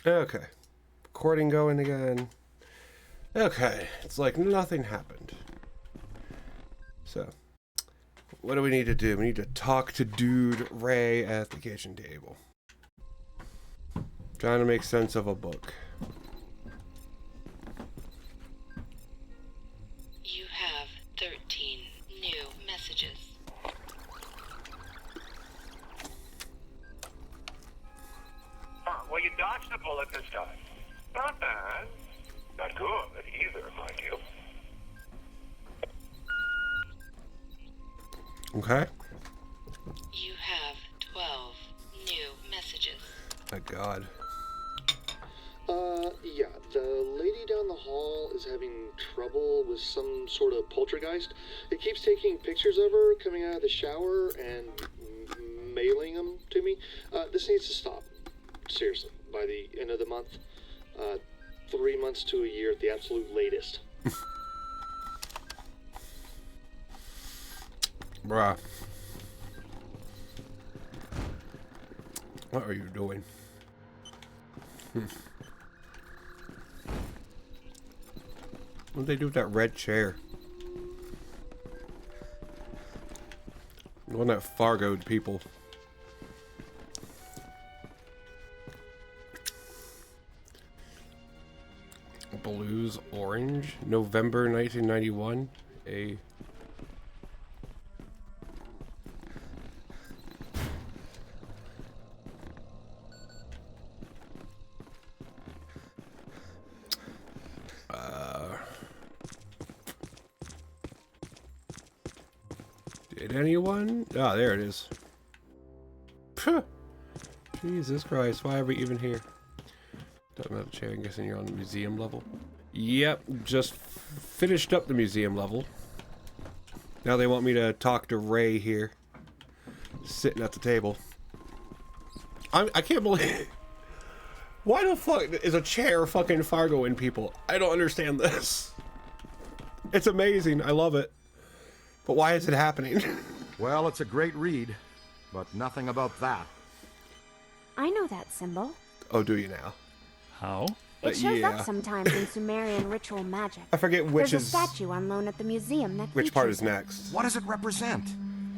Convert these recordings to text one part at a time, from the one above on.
Okay. Recording going again. Okay. It's like nothing happened. So, what do we need to do? We need to talk to Dude Ray at the kitchen table. Trying to make sense of a book. You have 13 new messages. Well, you dodged the bullet this time. Not bad. Not good either, mind you. Okay. You have 12 new messages. My God. Yeah, the lady down the hall is having trouble with some sort of poltergeist. It keeps taking pictures of her coming out of the shower and mailing them to me. This needs to stop. Seriously, by the end of the month. 3 months to a year at the absolute latest. Bruh. What are you doing? What did they do with that red chair? The one that Fargo'd people. Blues Orange, November 1991. A Did anyone? Ah, there it is. Puh. Jesus Christ, why are we even here? Don't know the chair, I'm guessing you're on the museum level. Yep, just finished up the museum level. Now they want me to talk to Ray here. Sitting at the table. I can't believe... Why the fuck is a chair fucking Fargo in people? I don't understand this. It's amazing, I love it. But why is it happening? Well, it's a great read, but nothing about that. I know that symbol. Oh, do you now? How? It shows yeah. up sometimes in Sumerian ritual magic. I forget which There's is... a statue on loan at the museum that Which part features is it. next? What does it represent?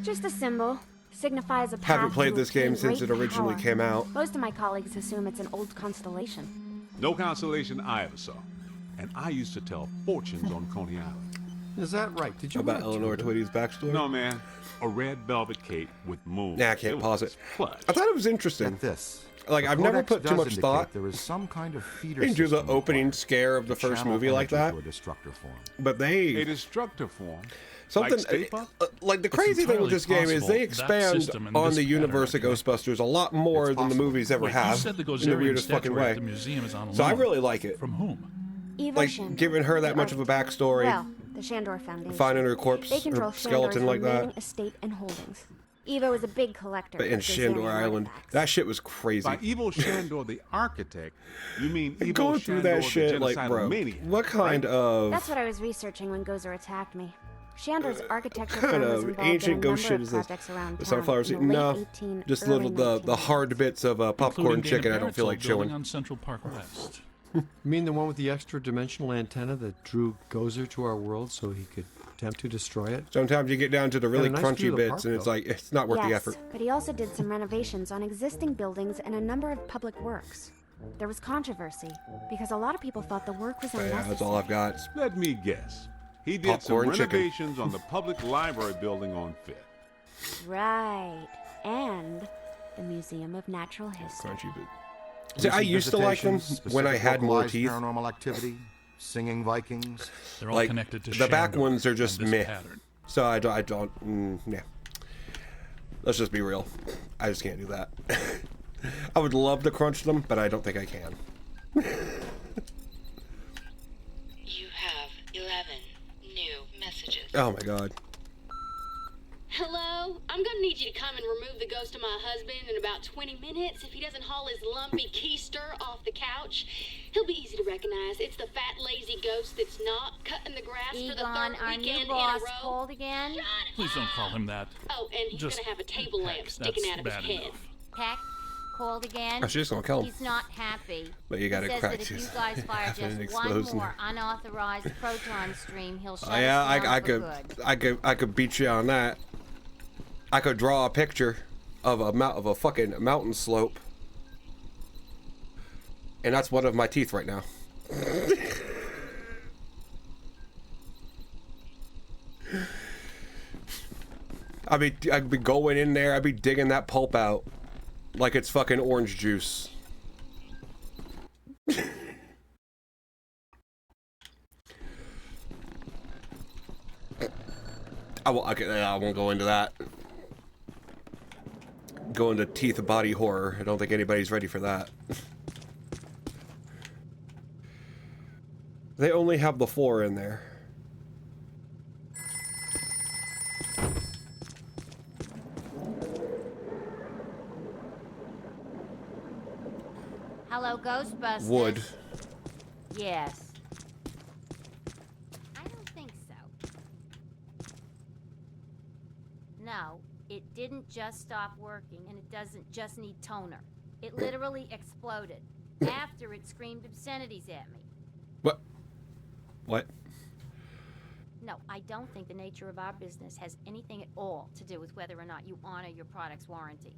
Just a symbol. Signifies a path Haven't played to this game obtain since it great originally power. came out. Most of my colleagues assume it's an old constellation. No constellation I ever saw. And I used to tell fortunes on Coney Island. Is that right? Did you About want to Eleanor do Twitty's backstory? No, man. A red velvet cape with moon. Nah, I can't pause it. Plush. I thought it was interesting. Get this. Like, The I've never codex put too does much indicate thought there is some kind of feeder into the system opening required scare of the to first channel movie like energy that. to a destructor form. But A they... destructor form. Something... Like Stay Puft? like, the crazy thing with entirely this game is they possible that expand system in on this the universe of pattern, Ghostbusters a lot more It's than the possible. movies ever Wait, you have. said the In the Gozerian weirdest fucking statuary at way. the museum is on So I loan. really like it. From whom? Eva Like, Shandor, giving her that the much of a architect. backstory. Well, the Shandor Foundation. Finding her corpse, They control or skeleton Shandor's like remaining that. estate and holdings. Eva was a big collector But in of Gozerian Shandor Island. artifacts. That shit was crazy. By Evil Shandor, the architect, you mean Evil Going through Shandor, that shit, the like, genocidal bro, maniac, what kind right? of... That's what I was researching when Gozer attacked me. Shandor's architecture kind firm was of involved ancient in a ghost number shit of is this? projects around The town sunflower in seed? the late No. 18 Just early little the 1900s. hard bits of popcorn Including chicken I Dana don't feel like Barrett's old chewing. building on Central Park West. You mean the one with the extra dimensional antenna that drew Gozer to our world so he could attempt to destroy it? Sometimes you get down to the really a nice crunchy view of the bits park, and it's though. like, it's not worth the Yes, effort. but he also did some renovations on existing buildings and a number of public works. There was controversy because a lot of people thought the work was But yeah, unnecessary. that's all I've got. Let me guess. He did Popcorn some chicken. renovations on the public library building on Fifth. Right. And the Museum of Natural History. Crunchy bit. See, I used to like them Visitations, when I specific had more localized teeth. Paranormal activity, singing Vikings. They're all Like, connected to the back Shandor ones are and just this meh. pattern. So I don't, yeah. Let's just be real. I just can't do that. I would love to crunch them, but I don't think I can. You have 11 new messages. Oh my god. Hello? I'm gonna need you to come and remove the ghost of my husband in about 20 minutes if he doesn't haul his lumpy keister off the couch. He'll be easy to recognize. It's the fat, lazy ghost that's not cutting the grass for the Egon, third our weekend new in boss, a row. cold again? Please don't call him that. Oh, and he's Just gonna have a table lamp heck, sticking that's out of his bad head. enough. Peck? called again? Oh, she's just gonna kill him. He's not happy. But you gotta he says crack that if you his- guys fire having an just one explosion. more unauthorized proton stream, he'll shut Oh yeah, us down I for good. I could beat you on that. I could draw a picture of a fucking mountain slope, and that's one of my teeth right now. I'd be going in there. I'd be digging that pulp out like it's fucking orange juice. I won't go into that. Go into teeth body horror. I don't think anybody's ready for that. They only have the 4 in there. Hello, Ghostbusters. Wood. Yes. I don't think so. No, it didn't just stop working, and it doesn't just need toner. It literally exploded after it screamed obscenities at me. What? What? No, I don't think the nature of our business has anything at all to do with whether or not you honor your product's warranty.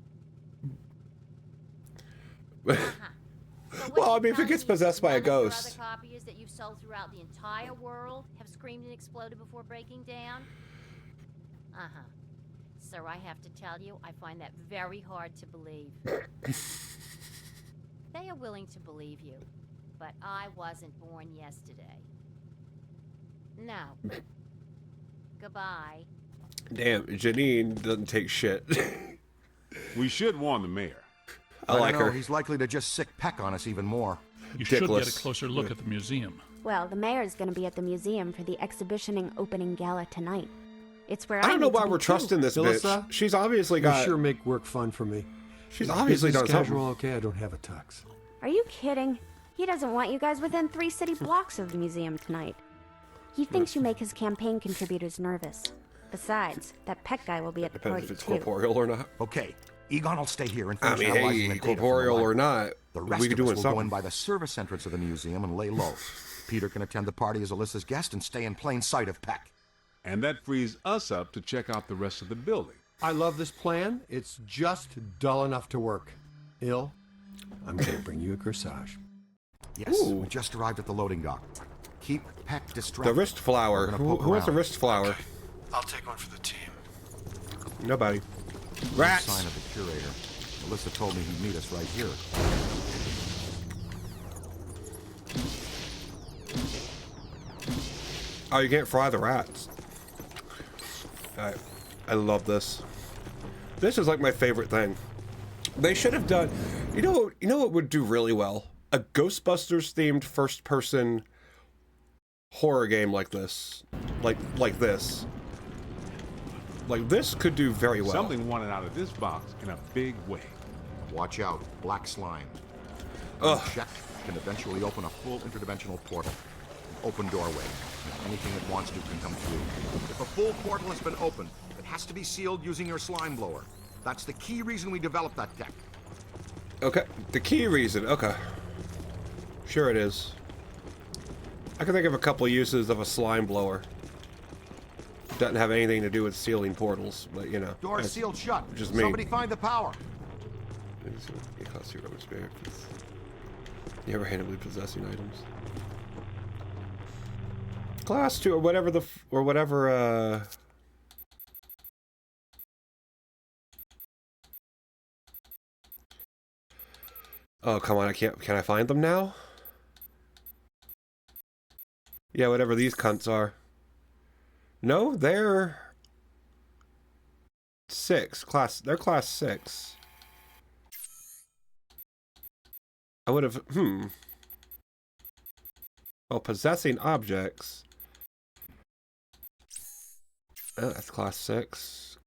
So what Well, I you're mean, if it telling gets me is possessed by a none of your ghost. other copiers that you've sold throughout the entire world have screamed and exploded before breaking down? Uh-huh. Sir, I have to tell you, I find that very hard to believe. They are willing to believe you, but I wasn't born yesterday. No. Goodbye. Damn, Janine doesn't take shit. We should warn the mayor. I like don't know, her. He's likely to just sick peck on us even more. You should get a Dickless. closer look at the museum. Well, the mayor's gonna be at the museum for the exhibitioning opening gala tonight. It's where I don't know need to why be we're too. trusting this Alyssa, bitch. She's obviously You got. sure make work fun for me. She's obviously done Business something. casual, okay? I don't have a tux. Are you kidding? He doesn't want you guys within 3 city blocks of the museum tonight. He thinks you make his campaign contributors nervous. Besides, that Peck guy will be at the Depends party if it's too. corporeal or not. Okay, Egon will stay here and I finish mean, analyzing hey, the data from the corporeal or library. not, The rest we could of do us will go something. in by the service entrance of the museum and lay low. Peter can attend the party as Alyssa's guest and stay in plain sight of Peck. And that frees us up to check out the rest of the building. I love this plan. It's just dull enough to work. Ill, I'm gonna bring you a corsage. Yes, Ooh. we just arrived at the loading dock. Keep Peck The distracted. wrist flower. We're gonna Who poke wants a around. wrist flower? I'll take one for the team. Nobody. No Rats. sign of the curator. Alyssa told me he'd meet us right here. Oh, you can't fry the rats. I love this. This is like my favorite thing. They should have done. You know what would do really well? A Ghostbusters themed first person horror game like this. Like this. Like this could do very well. Something wanted out of this box in a big way. Watch out, black slime. Ugh. Check can eventually open a full interdimensional portal. An open doorway. Anything it wants to can come through. If a full portal has been opened, it has to be sealed using your slime blower. That's the key reason we developed that tech. Okay, the key reason. Okay. Sure it is. I can think of a couple uses of a slime blower. Doesn't have anything to do with sealing portals, but you know. Door that's sealed shut. just me. Somebody find the power. It costs you rubber spirits. You ever randomly possessing items? Class 2 or whatever Oh, come on, can I find them now? Yeah, whatever these cunts are. No, they're 6. They're class 6. I would have, Oh, possessing objects. That's class 6.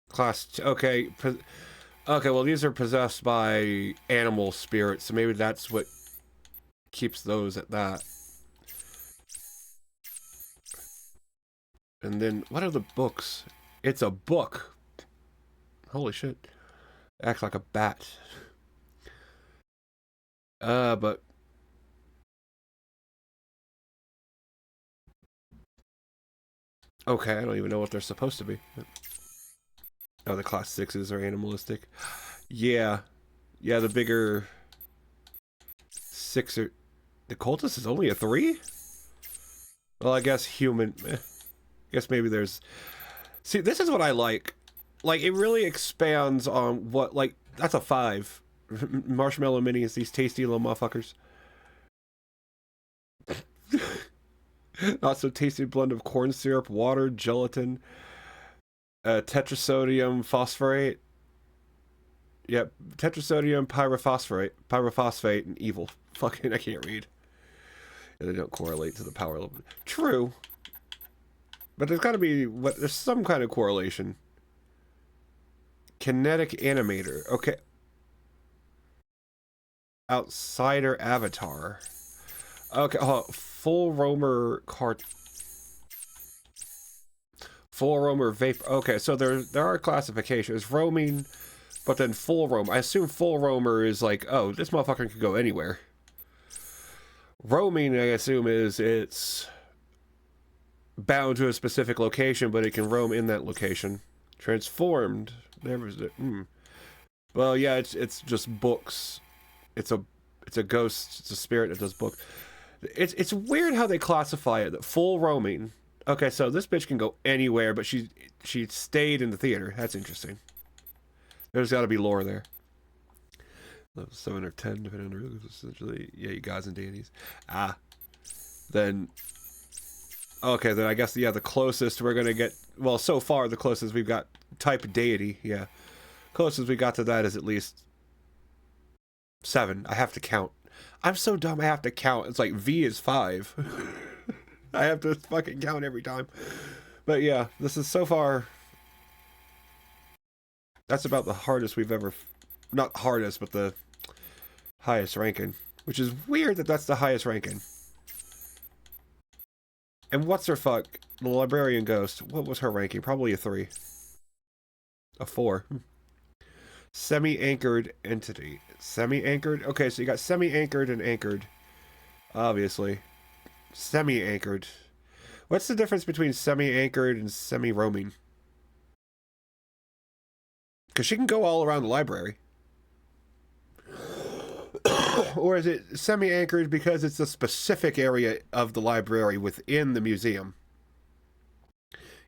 Class 2, okay. Okay, well, these are possessed by animal spirits, so maybe that's what keeps those at that. And then, what are the books? It's a book. Holy shit. Acts like a bat. But okay, I don't even know what they're supposed to be. Oh, the class 6s are animalistic. Yeah. Yeah, the bigger 6 are... The cultist is only a 3? Well, I guess human... I guess maybe there's... See, this is what I like. Like, it really expands on what... Like, that's a 5. Marshmallow minis, these tasty little motherfuckers. Not so tasty blend of corn syrup, water, gelatin, tetrasodium phosphorate. Yep, tetrasodium pyrophosphate, and evil. Fucking, I can't read. And they don't correlate to the power level. True. But there's gotta be, there's some kind of correlation. Kinetic animator. Okay. Outsider avatar. Okay, full roamer cart. Full roamer vape. Okay, so there are classifications. Roaming, but then full roamer. I assume full roamer is like, oh, this motherfucker can go anywhere. Roaming, I assume, is it's bound to a specific location, but it can roam in that location. Transformed. There was it. Well, yeah, it's just books. It's a ghost. It's a spirit that does books. It's weird how they classify it. Full roaming. Okay, so this bitch can go anywhere, but she stayed in the theater. That's interesting. There's got to be lore there. 7 or 10, depending on the rules. Essentially, yeah, you gods and deities. Then. Okay, then I guess the closest we're gonna get. Well, so far the closest we've got type deity. Yeah, closest we got to that is at least 7. I have to count. I'm so dumb. I have to count. It's like V is 5. I have to fucking count every time. But yeah, this is so far. That's about the hardest we've ever. Not hardest, but the highest ranking. Which is weird that that's the highest ranking. And what's her fuck? The librarian ghost. What was her ranking? Probably a 3. A 4. Semi-anchored entity. Semi-anchored? Okay, so you got semi-anchored and anchored. Obviously. Semi-anchored. What's the difference between semi-anchored and semi-roaming? Because she can go all around the library. Or is it semi-anchored because it's a specific area of the library within the museum?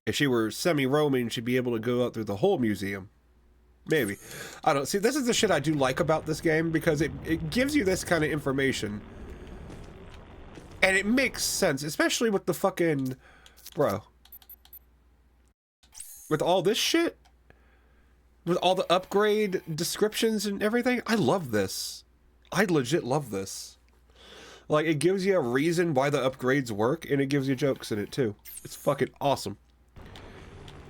If she were semi-roaming, she'd be able to go out through the whole museum. Maybe. I don't see. This is the shit I do like about this game, because it gives you this kind of information. And it makes sense, especially with the fucking... Bro. With all this shit? With all the upgrade descriptions and everything? I love this. I legit love this. Like, it gives you a reason why the upgrades work, and it gives you jokes in it, too. It's fucking awesome.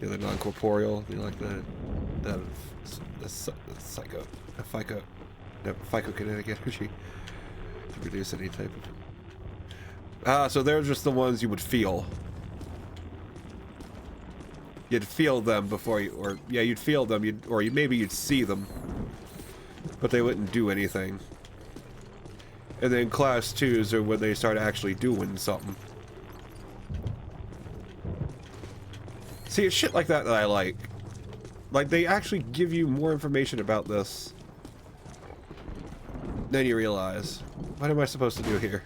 Yeah, the non-corporeal, you like the psycho, a FICO, no, phycokinetic energy to reduce any type of... so they're just the ones you would feel. You'd feel them before you, or, yeah, you'd feel them, maybe you'd see them, but they wouldn't do anything. And then class 2s are when they start actually doing something. See, it's shit like that I like. Like, they actually give you more information about this than you realize. What am I supposed to do here?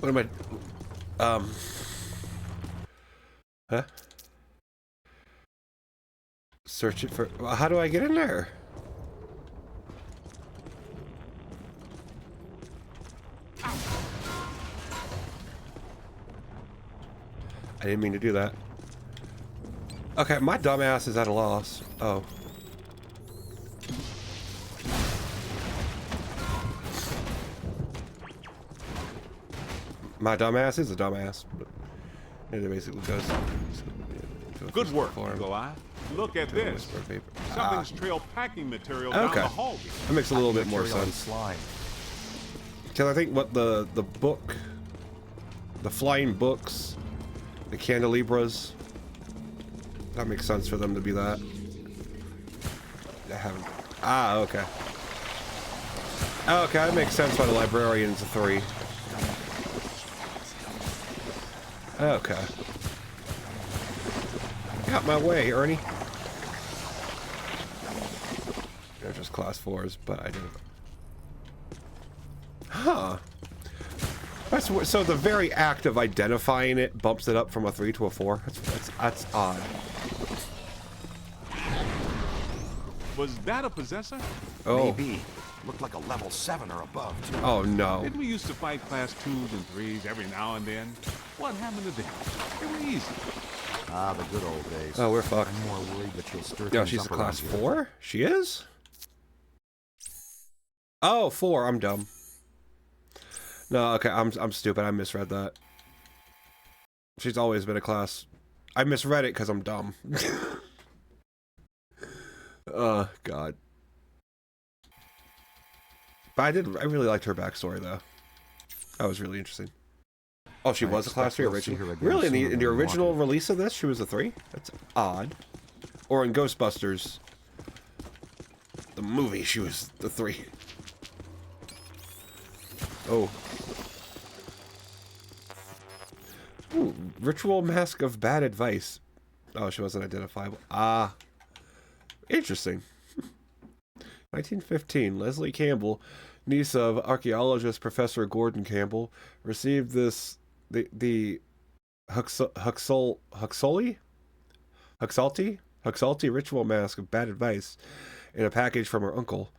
What am I... Huh? Search it for... How do I get in there? I didn't mean to do that. Okay, my dumbass is at a loss. Oh. My dumbass is a dumbass. But it basically goes. Good work, Eagle-Eye. Look at this. Something's trail packing material down the hallway. That makes a little bit more sense. Because I think what the The flying books, the candelabras. That makes sense for them to be that. I haven't. Ah, okay. Okay, that makes sense why the librarian's a 3. Okay. Get out my way, Ernie. They're just class 4s, but I didn't. Huh. So the very act of identifying it bumps it up from a 3 to a 4. That's odd. Was that a possessor? Oh. Maybe. Looked like a level 7 or above, too. Oh, no. Didn't we used to fight class 2s and 3s every now and then? What happened to them? They were easy. Ah, the good old days. Oh, we're fucked. I'm more worried that she'll stir No, things she's a up class around here. 4? She is? Oh, 4. I'm dumb. No, okay, I'm stupid. I misread that. She's always been a class. I misread it because I'm dumb. God. But I really liked her backstory, though. That was really interesting. Oh, she was a class 3 originally? Really? In the original release of this, she was a 3? That's odd. Or in Ghostbusters, the movie, she was the 3. Oh. Ooh, ritual mask of bad advice. Oh, she wasn't identifiable. Ah. Interesting. 1915, Leslie Campbell, niece of archaeologist Professor Gordon Campbell, received the Huxalti ritual mask of bad advice in a package from her uncle.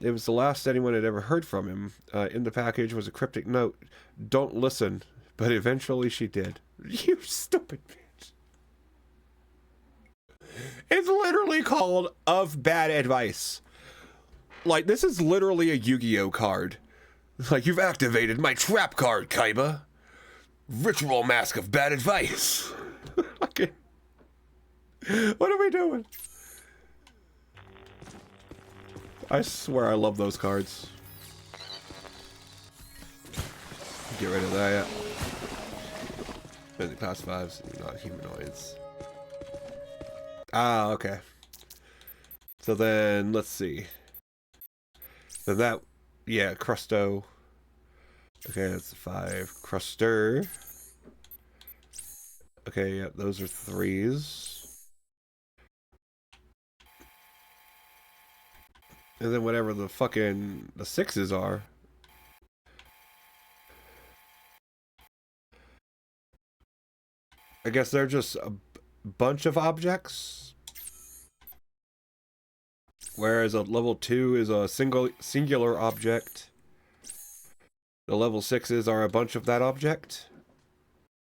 It was the last anyone had ever heard from him. In the package was a cryptic note, "Don't listen," but eventually she did. You stupid bitch. It's literally called Of Bad Advice. Like, this is literally a Yu-Gi-Oh card. Like, you've activated my trap card, Kaiba. Ritual mask of bad advice. Okay. What are we doing? I swear I love those cards. Get rid of that. The class 5s, not humanoids. Ah, okay. So then, let's see. So that, yeah, Crusto. Okay, that's 5. Cruster. Okay, yeah, those are 3s. And then whatever the 6s are. I guess they're just a bunch of objects. Whereas a level 2 is a singular object. The level 6s are a bunch of that object.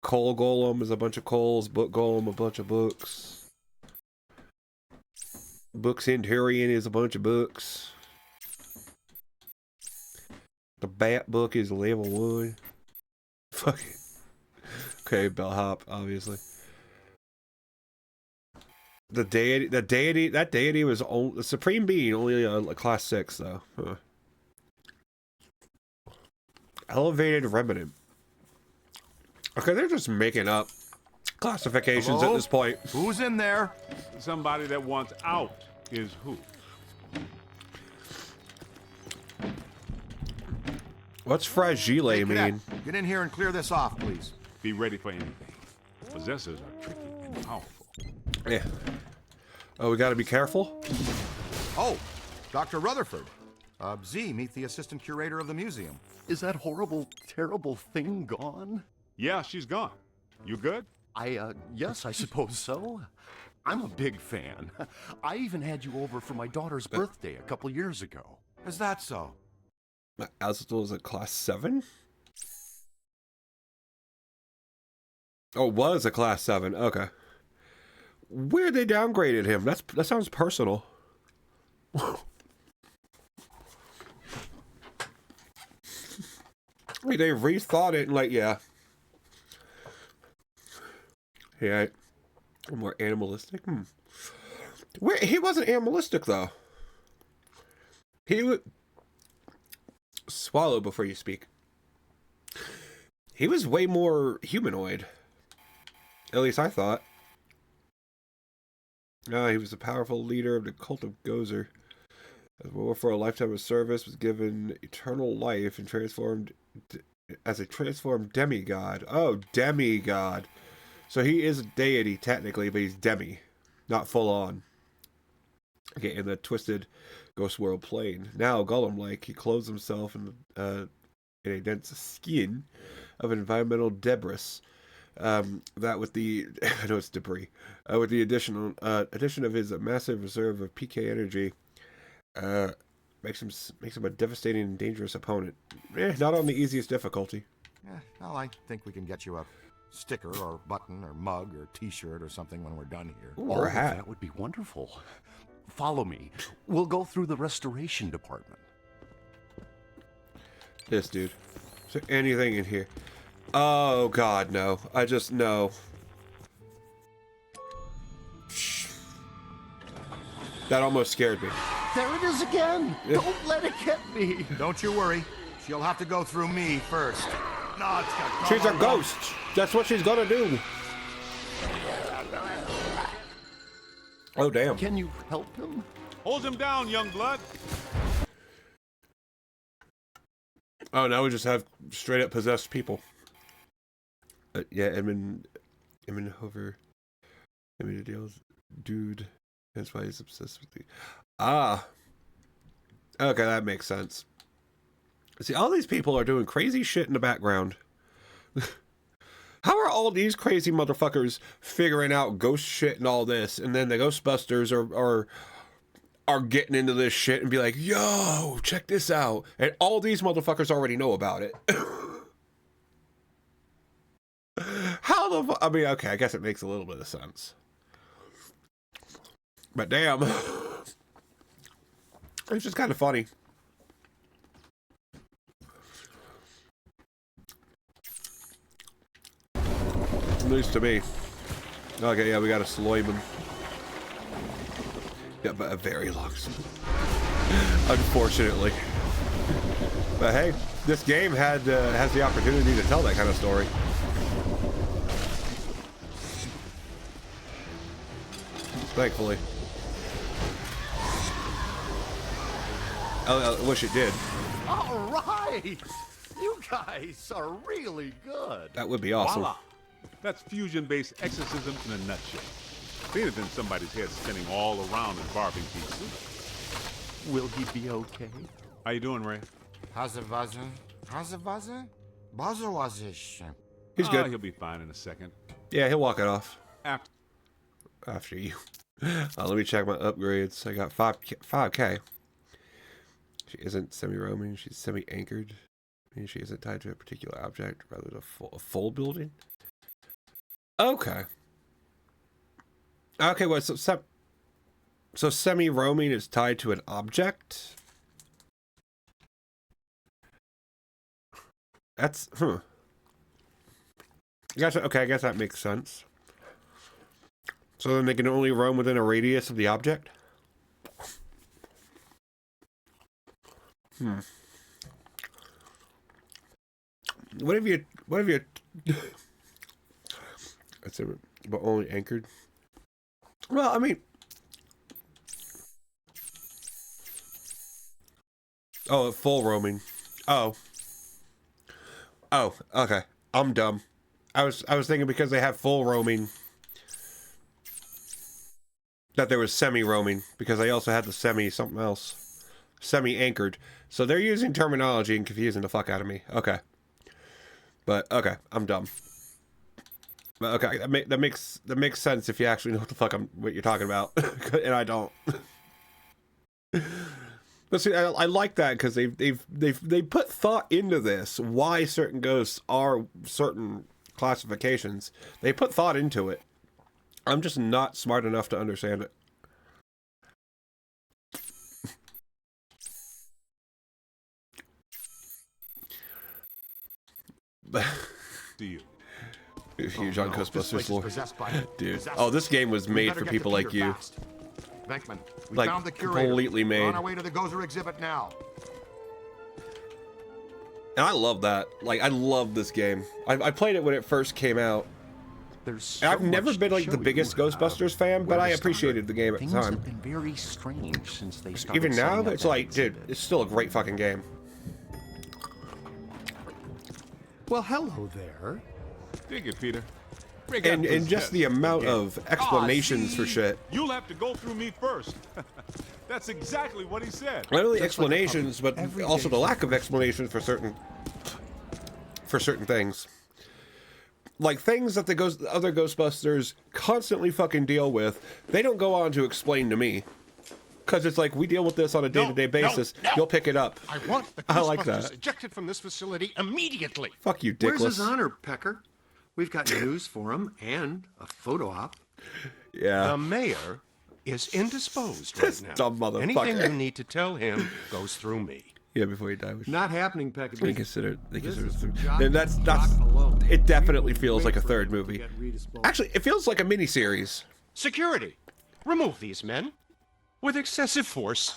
Coal Golem is a bunch of coals. Book Golem, a bunch of books. Book Centurion is a bunch of books. The Bat Book is level 1. Fuck it. Okay, Bellhop, obviously. That deity was only, the Supreme Being, only a class 6, though. Huh. Elevated Remnant. Okay, they're just making up classifications at this point. Who's in there? Somebody that wants out is who? What's fragile Hey, mean? Get in here and clear this off, please. Be ready for anything. Possessors are tricky and powerful. Yeah. Oh, we gotta be careful? Oh, Dr. Rutherford. Z, meet the assistant curator of the museum. Is that horrible, terrible thing gone? Yeah, she's gone. You good? Yes, I suppose so. I'm a big fan. I even had you over for my daughter's birthday a couple years ago. Is that so? Azatol is a class 7? Oh, was a class 7. Okay. Weird they downgraded him. That sounds personal. Wait, they rethought it and like, yeah. Yeah. More animalistic. Wait, he wasn't animalistic though. He would swallow before you speak. He was way more humanoid. At least I thought. He was a powerful leader of the cult of Gozer. As well for a lifetime of service, was given eternal life and transformed as a transformed demigod. Oh, demigod. So he is a deity technically, but he's demi, not full on. Okay, in the twisted ghost world plane. Now, Gollum-like, he clothes himself in a dense skin of environmental debris. That with the I know it's debris. With the addition of his massive reserve of PK energy, makes him a devastating and dangerous opponent. Not on the easiest difficulty. Yeah, well, I think we can get you a sticker or button or mug or T-shirt or something when we're done here. Ooh, or a hat. That would be wonderful. Follow me. We'll go through the restoration department. This dude. Is there anything in here? Oh God, no. I just no. That almost scared me. There it is again. Don't let it get me. Don't you worry. She'll have to go through me first. No, it's got She's a ghost. That's what she's gonna do. Oh damn. Can you help him? Hold him down, young blood. Oh, now we just have straight up possessed people. Yeah, Edmund Hoover. Edmund deals, dude. That's why he's obsessed with the. Ah. Okay, that makes sense. See, all these people are doing crazy shit in the background. How are all these crazy motherfuckers figuring out ghost shit and all this, and then the Ghostbusters are getting into this shit and be like, yo, check this out. And all these motherfuckers already know about it. How the I mean, okay, I guess it makes a little bit of sense. But damn. It's just kind of funny. News to me. Okay, yeah, we got a Sloyman. Yeah, but a very long sword. Unfortunately. But hey, this game has the opportunity to tell that kind of story. Thankfully. I wish it did. All right. You guys are really good. That would be awesome. Voila. That's fusion-based exorcism in a nutshell. Cleaner than somebody's head spinning all around in barbecue soup. Will he be okay? How you doing, Ray? How's it buzzing? He's good. He'll be fine in a second. Yeah, he'll walk it off. After you. Let me check my upgrades. I got 5K. She isn't semi-roaming. She's semi-anchored. Meaning she isn't tied to a particular object, rather than a full building. Okay. Okay, well, so semi-roaming is tied to an object? That's, okay, I guess that makes sense. So then they can only roam within a radius of the object? What if you that's it, but only anchored? Well, I mean, oh, full roaming. Oh, okay. I'm dumb. I was thinking because they have full roaming that there was semi-roaming, because they also had the something else. Semi-anchored. So they're using terminology and confusing the fuck out of me. Okay. But, okay, I'm dumb. But, okay, that makes sense if you actually know what you're talking about. And I don't. But see, I like that because they put thought into this. Why certain ghosts are certain classifications. They put thought into it. I'm just not smart enough to understand it. Do you? Huge on Ghostbusters lore. Dude. Possessed. Oh, this game was made for people like you. Venkman, we Like, found the curator. completely We're made. on our way to the Gozer exhibit now. And I love that. Like, I love this game. I played it when it first came out. There's And I've so never much been to like show the biggest you, Ghostbusters fan, but where I to appreciated start. the game at the Things time. have been very strange since they started Even now, setting up it's that like, dude, exhibit. it's still a great fucking game. Well, hello there. Dig it, Peter. Break out And this just test the amount again. of explanations for see? shit. You'll have to go through me first. That's exactly what he said. Not only Just like a explanations, puppy. but Every also day the lack of explanations for certain things. Like things that the other Ghostbusters constantly fucking deal with, they don't go on to explain to me. Because it's like, we deal with this on a day-to-day basis. no. You'll pick it up. I want the I like Ghostbusters that. ejected from this facility immediately. Fuck you, Where's his dickless. honor, Pecker? We've got news for him and a photo op. Yeah. The mayor is indisposed This right now. dumb motherfucker. Anything you need to tell him goes through me. Yeah, before he died. Not happening, Pecker. They consider This is it. jock- Then that's jock alone. it. Definitely We feels wait like a for third him to movie. get redisposed. Actually, it feels like a miniseries. Security, remove these men with excessive force.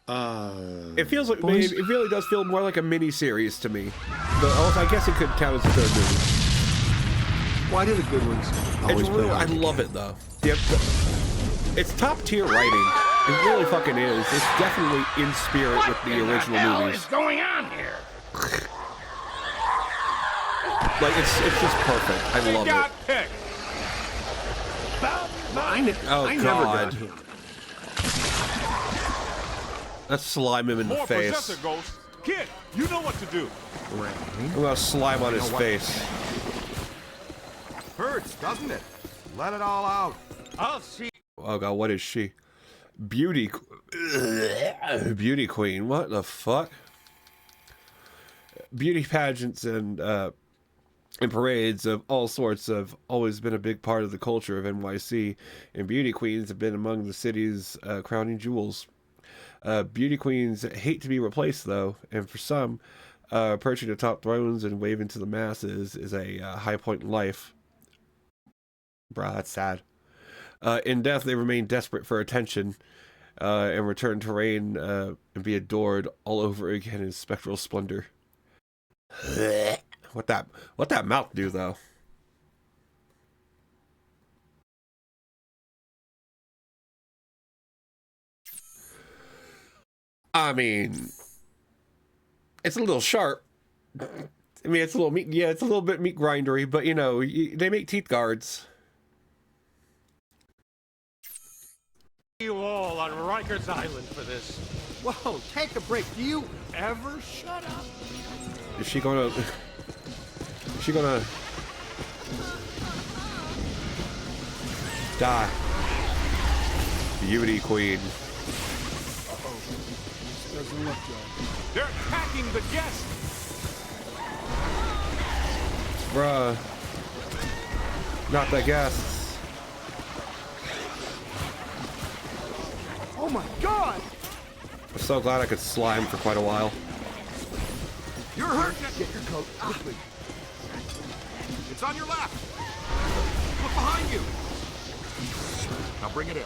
It feels like it really does feel more like a miniseries to me. But also, I guess it could count as a third movie. Why do the good ones always It's play really, I hard to love get? it though. It's top tier writing. It really fucking is. It's definitely in spirit with the original movies. going on here? Like it's just perfect. I love Got it. picked. Oh I never god. got him. Let's slime him in the More face. possessor ghosts. Kid, you know what to do. I'm gonna slime on his face. Hurts, doesn't it? Let it all out. I'll see. Oh god, what is she? Beauty queen. What the fuck? Beauty pageants and parades of all sorts have always been a big part of the culture of NYC, and beauty queens have been among the city's crowning jewels. Beauty queens hate to be replaced, though, and for some, perching atop thrones and waving to the masses is a high point in life. Bruh, that's sad. In death, they remain desperate for attention and return to reign and be adored all over again in spectral splendor. What that mouth do, though? I mean, it's a little sharp. I mean, it's a little meat. Yeah, it's a little bit meat grindery, but you know, they make teeth guards. You all on Rikers Island for this. Whoa, take a break. Do you Ever shut up? Is she gonna? Is she gonna die? Beauty queen. Doesn't look good. They're attacking the guests. Bruh. Not the guests. Oh my god! I'm so glad I could slime for quite a while. You're hurt. Get your coat quickly. It's on your left. Look behind you. Now bring it in.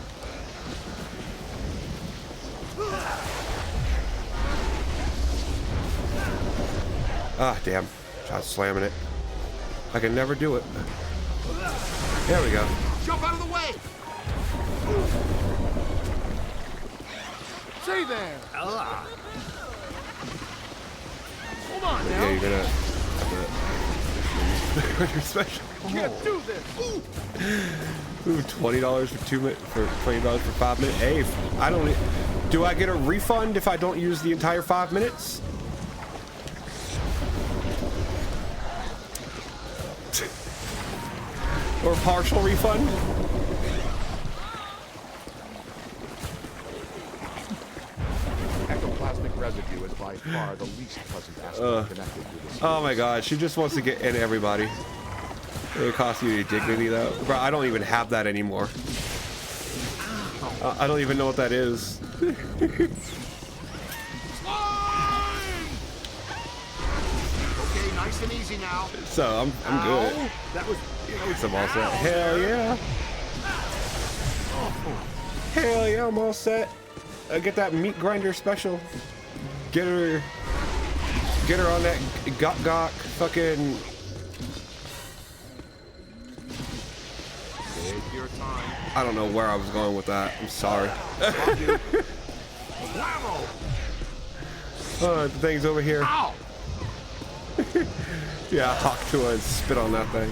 Ah, damn. Tried slamming it. I can never do it. There we go. Jump out of the way. Stay there! Hold on now! Yeah, you're gonna. You're special. Can't do this! Ooh, $20 for 2 minutes, for $20 for 5 minutes. Hey, I don't. Do I get a refund if I don't use the entire 5 minutes? Or partial refund? Ectoplasmic residue is by far the least pleasant aspect connected to this. Oh my god, she just wants to get in everybody. It costs you dignity though. Bro, I don't even have that anymore. I don't even know what that is. Okay, nice and easy now. So I'm good. That was I'm all set. Hell yeah. Hell yeah, I'm all set. Get that meat grinder special. Get her Get her on that gok fucking. Take your time. I don't know where I was going with that. I'm sorry. Oh, the thing's over here. Ow! Yeah, hawk to her and spit on that thing.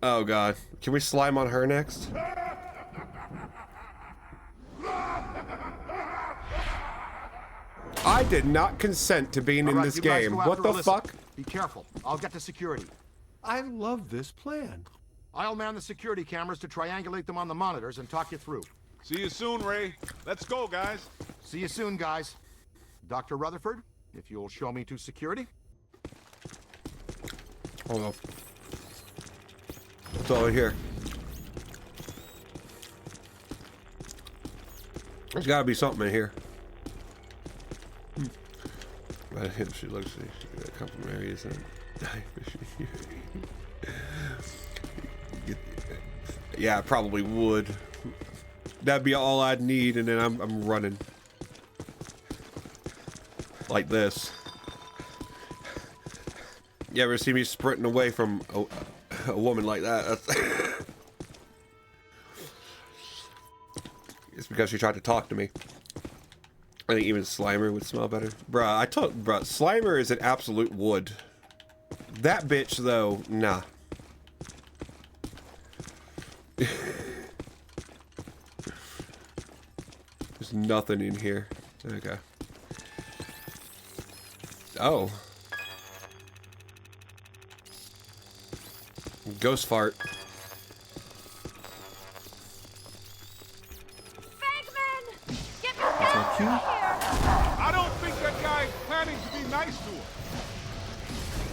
Oh god. Can we slime on her next? I did not consent to being in this game. What the fuck? Be careful. I'll get to security. I love this plan. I'll man the security cameras to triangulate them on the monitors and talk you through. See you soon, Ray. Let's go, guys. See you soon, guys. Dr. Rutherford, if you'll show me to security. Hold on. What's over here? There's gotta be something in here. She looks like she got a couple of areas and yeah, I probably would. That'd be all I'd need, and then I'm running like this. You ever see me sprinting away from a woman like that? It's because she tried to talk to me. I think even Slimer would smell better. Bruh, bruh, Slimer is an absolute wood. That bitch, though, nah. There's nothing in here. Okay. Oh. Ghost fart. I don't think that guy's planning to be nice to her.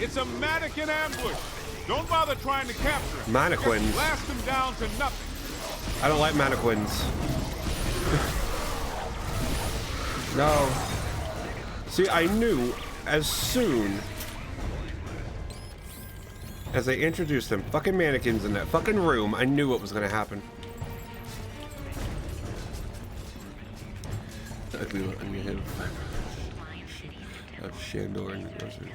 It's a mannequin ambush. Don't bother trying to capture him. Mannequins. Just blast him down to nothing. I don't like mannequins. No. See, I knew as soon as they introduced them fucking mannequins in that fucking room, I knew what was gonna happen. Ugly looking head of Shandor and Grocery.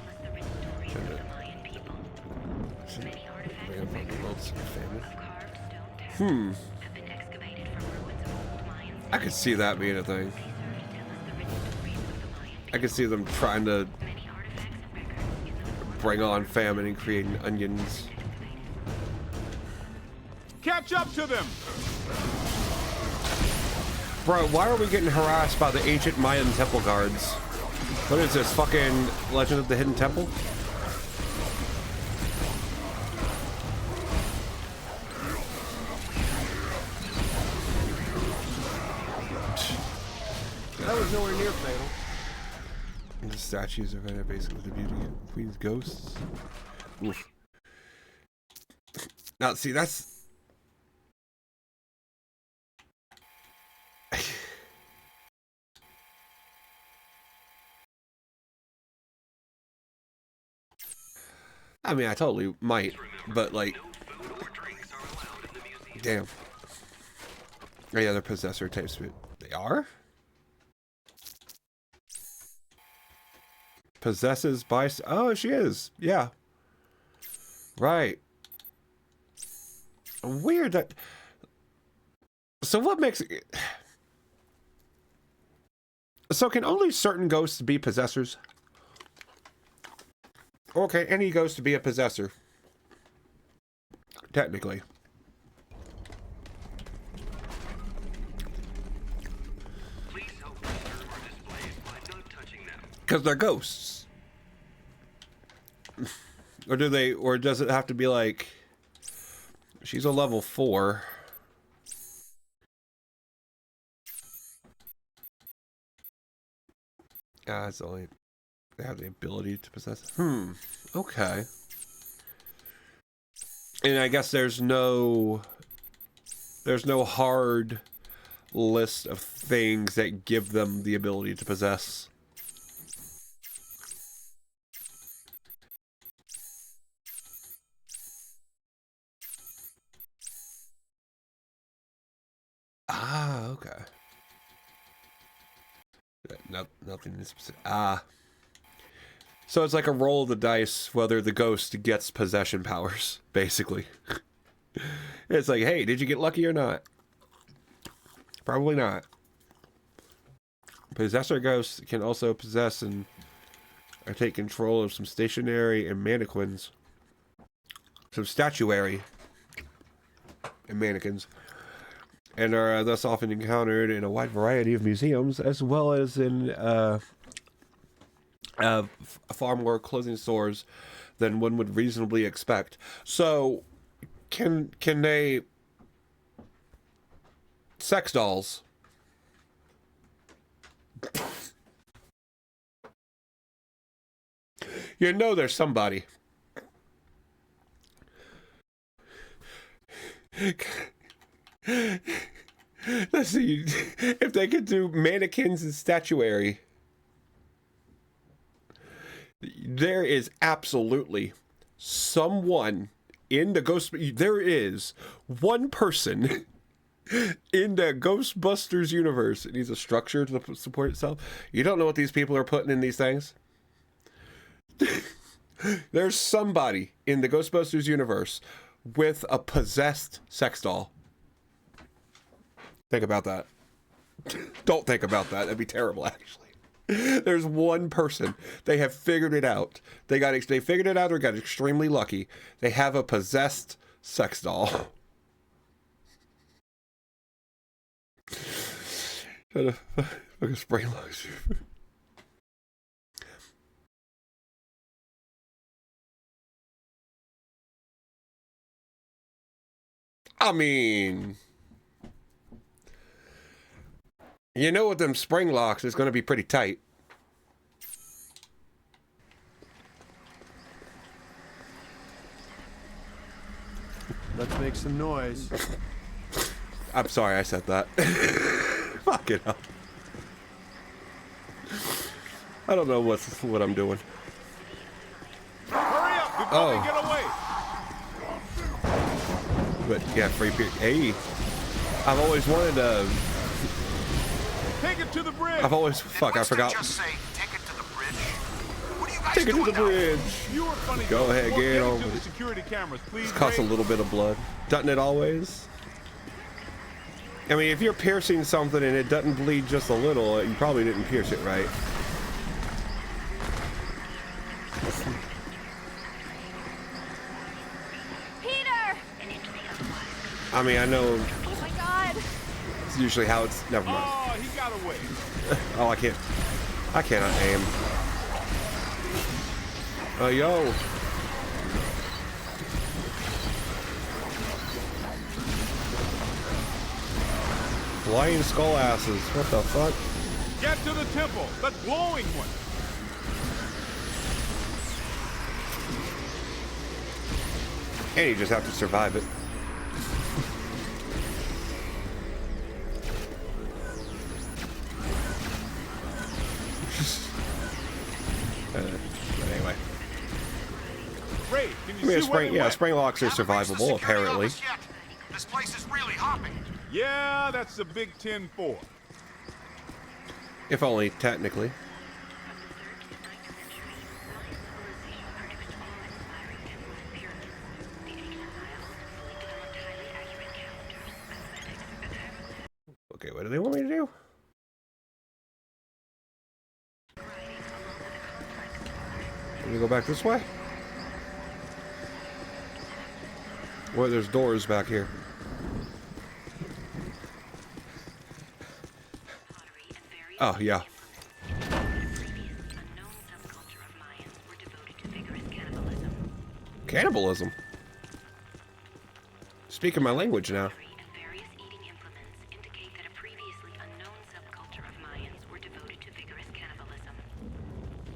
I could see that being a thing. I could see them trying to bring on famine and creating onions. Catch up to them! Bro, why are we getting harassed by the ancient Mayan temple guards? What is this, fucking Legend of the Hidden Temple? That was nowhere near fatal. And the statues are kind of basically the beauty of Queen's ghosts. Oof. Now, see, that's... I mean, I totally might, but like... Damn. Oh yeah, they're possessor types. They are? Possesses by... Oh, she is. Yeah. Right. Weird that... So what makes... So can only certain ghosts be possessors? Or can any ghost be a possessor? Technically. Because they're ghosts. Or do they, or does it have to be like, she's a level 4. It's only, they have the ability to possess. Okay. And I guess there's no hard list of things that give them the ability to possess. Ah, okay. nothing in specific. So it's like a roll of the dice whether the ghost gets possession powers, basically. It's like, hey, did you get lucky or not? Probably not. Possessor ghosts can also possess and or take control of some stationary and mannequins. Some statuary and mannequins. And are thus often encountered in a wide variety of museums, as well as in far more clothing stores than one would reasonably expect. So, can they... Sex dolls. You know there's somebody. Let's see if they could do mannequins and statuary. There is absolutely someone in the there is one person in the Ghostbusters universe. It needs a structure to support itself. You don't know what these people are putting in these things. There's somebody in the Ghostbusters universe with a possessed sex doll. Think about that. Don't think about that. That'd be terrible, actually. There's one person. They have figured it out. They figured it out or got extremely lucky. They have a possessed sex doll. Fucking spray lungs. I mean, you know, with them spring locks, it's going to be pretty tight. Let's make some noise. I'm sorry I said that. Fuck it up. I don't know what I'm doing. Hurry up before they get away. But yeah, free period. Hey, I've always wanted to. Take it to the bridge. I've always fuck. I forgot. Just say, take it to the bridge. What are you guys Take it to doing the bridge. You were funny. Go ahead, get it on to with the it. security cameras, please. This costs a little bit of blood, doesn't it always? I mean, if you're piercing something and it doesn't bleed just a little, you probably didn't pierce it right. Peter! I mean, I know Oh my god! it's usually how it's. Never mind. Oh, he got away. Oh, I can't. I cannot aim. Yo. Flying skull asses. What the fuck? Get to the temple. The glowing one. And you just have to survive it. But anyway. Ray, can you I mean, see where they went? spring locks are survivable, apparently. This place is really hopping. Yeah, that's the Big 10-4. If only technically. Okay, what do they want me to do? Let me go back this way? Well, there's doors back here. Oh, yeah. Cannibalism? Speaking my language now.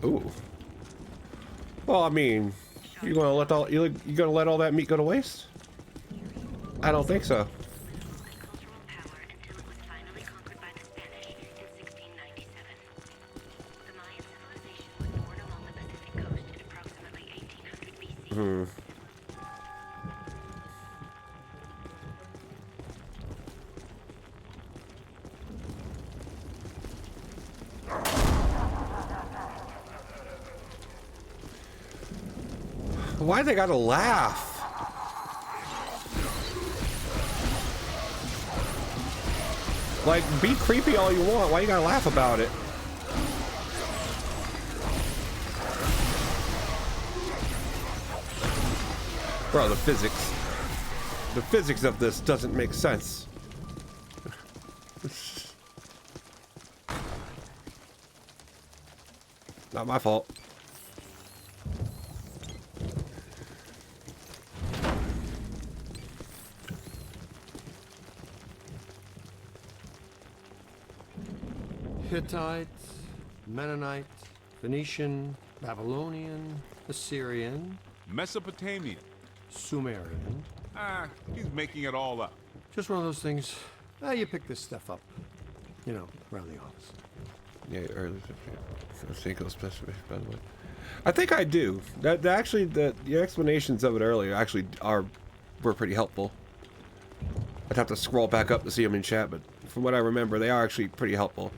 Ooh. Well, I mean, you gonna let all that meat go to waste? I don't think so. Hmm. Why they gotta laugh? Like, be creepy all you want. Why you gotta laugh about it? Bro, the physics. The physics of this doesn't make sense. Not my fault. Hittite, Mennonite, Phoenician, Babylonian, Assyrian, Mesopotamian. Sumerian. Ah, he's making it all up. Just one of those things. You pick this stuff up, you know, around the office. Yeah, early. Ghostbusters, by the way. I think I do. That actually, the explanations of it earlier actually were pretty helpful. I'd have to scroll back up to see them in chat, but from what I remember, they are actually pretty helpful.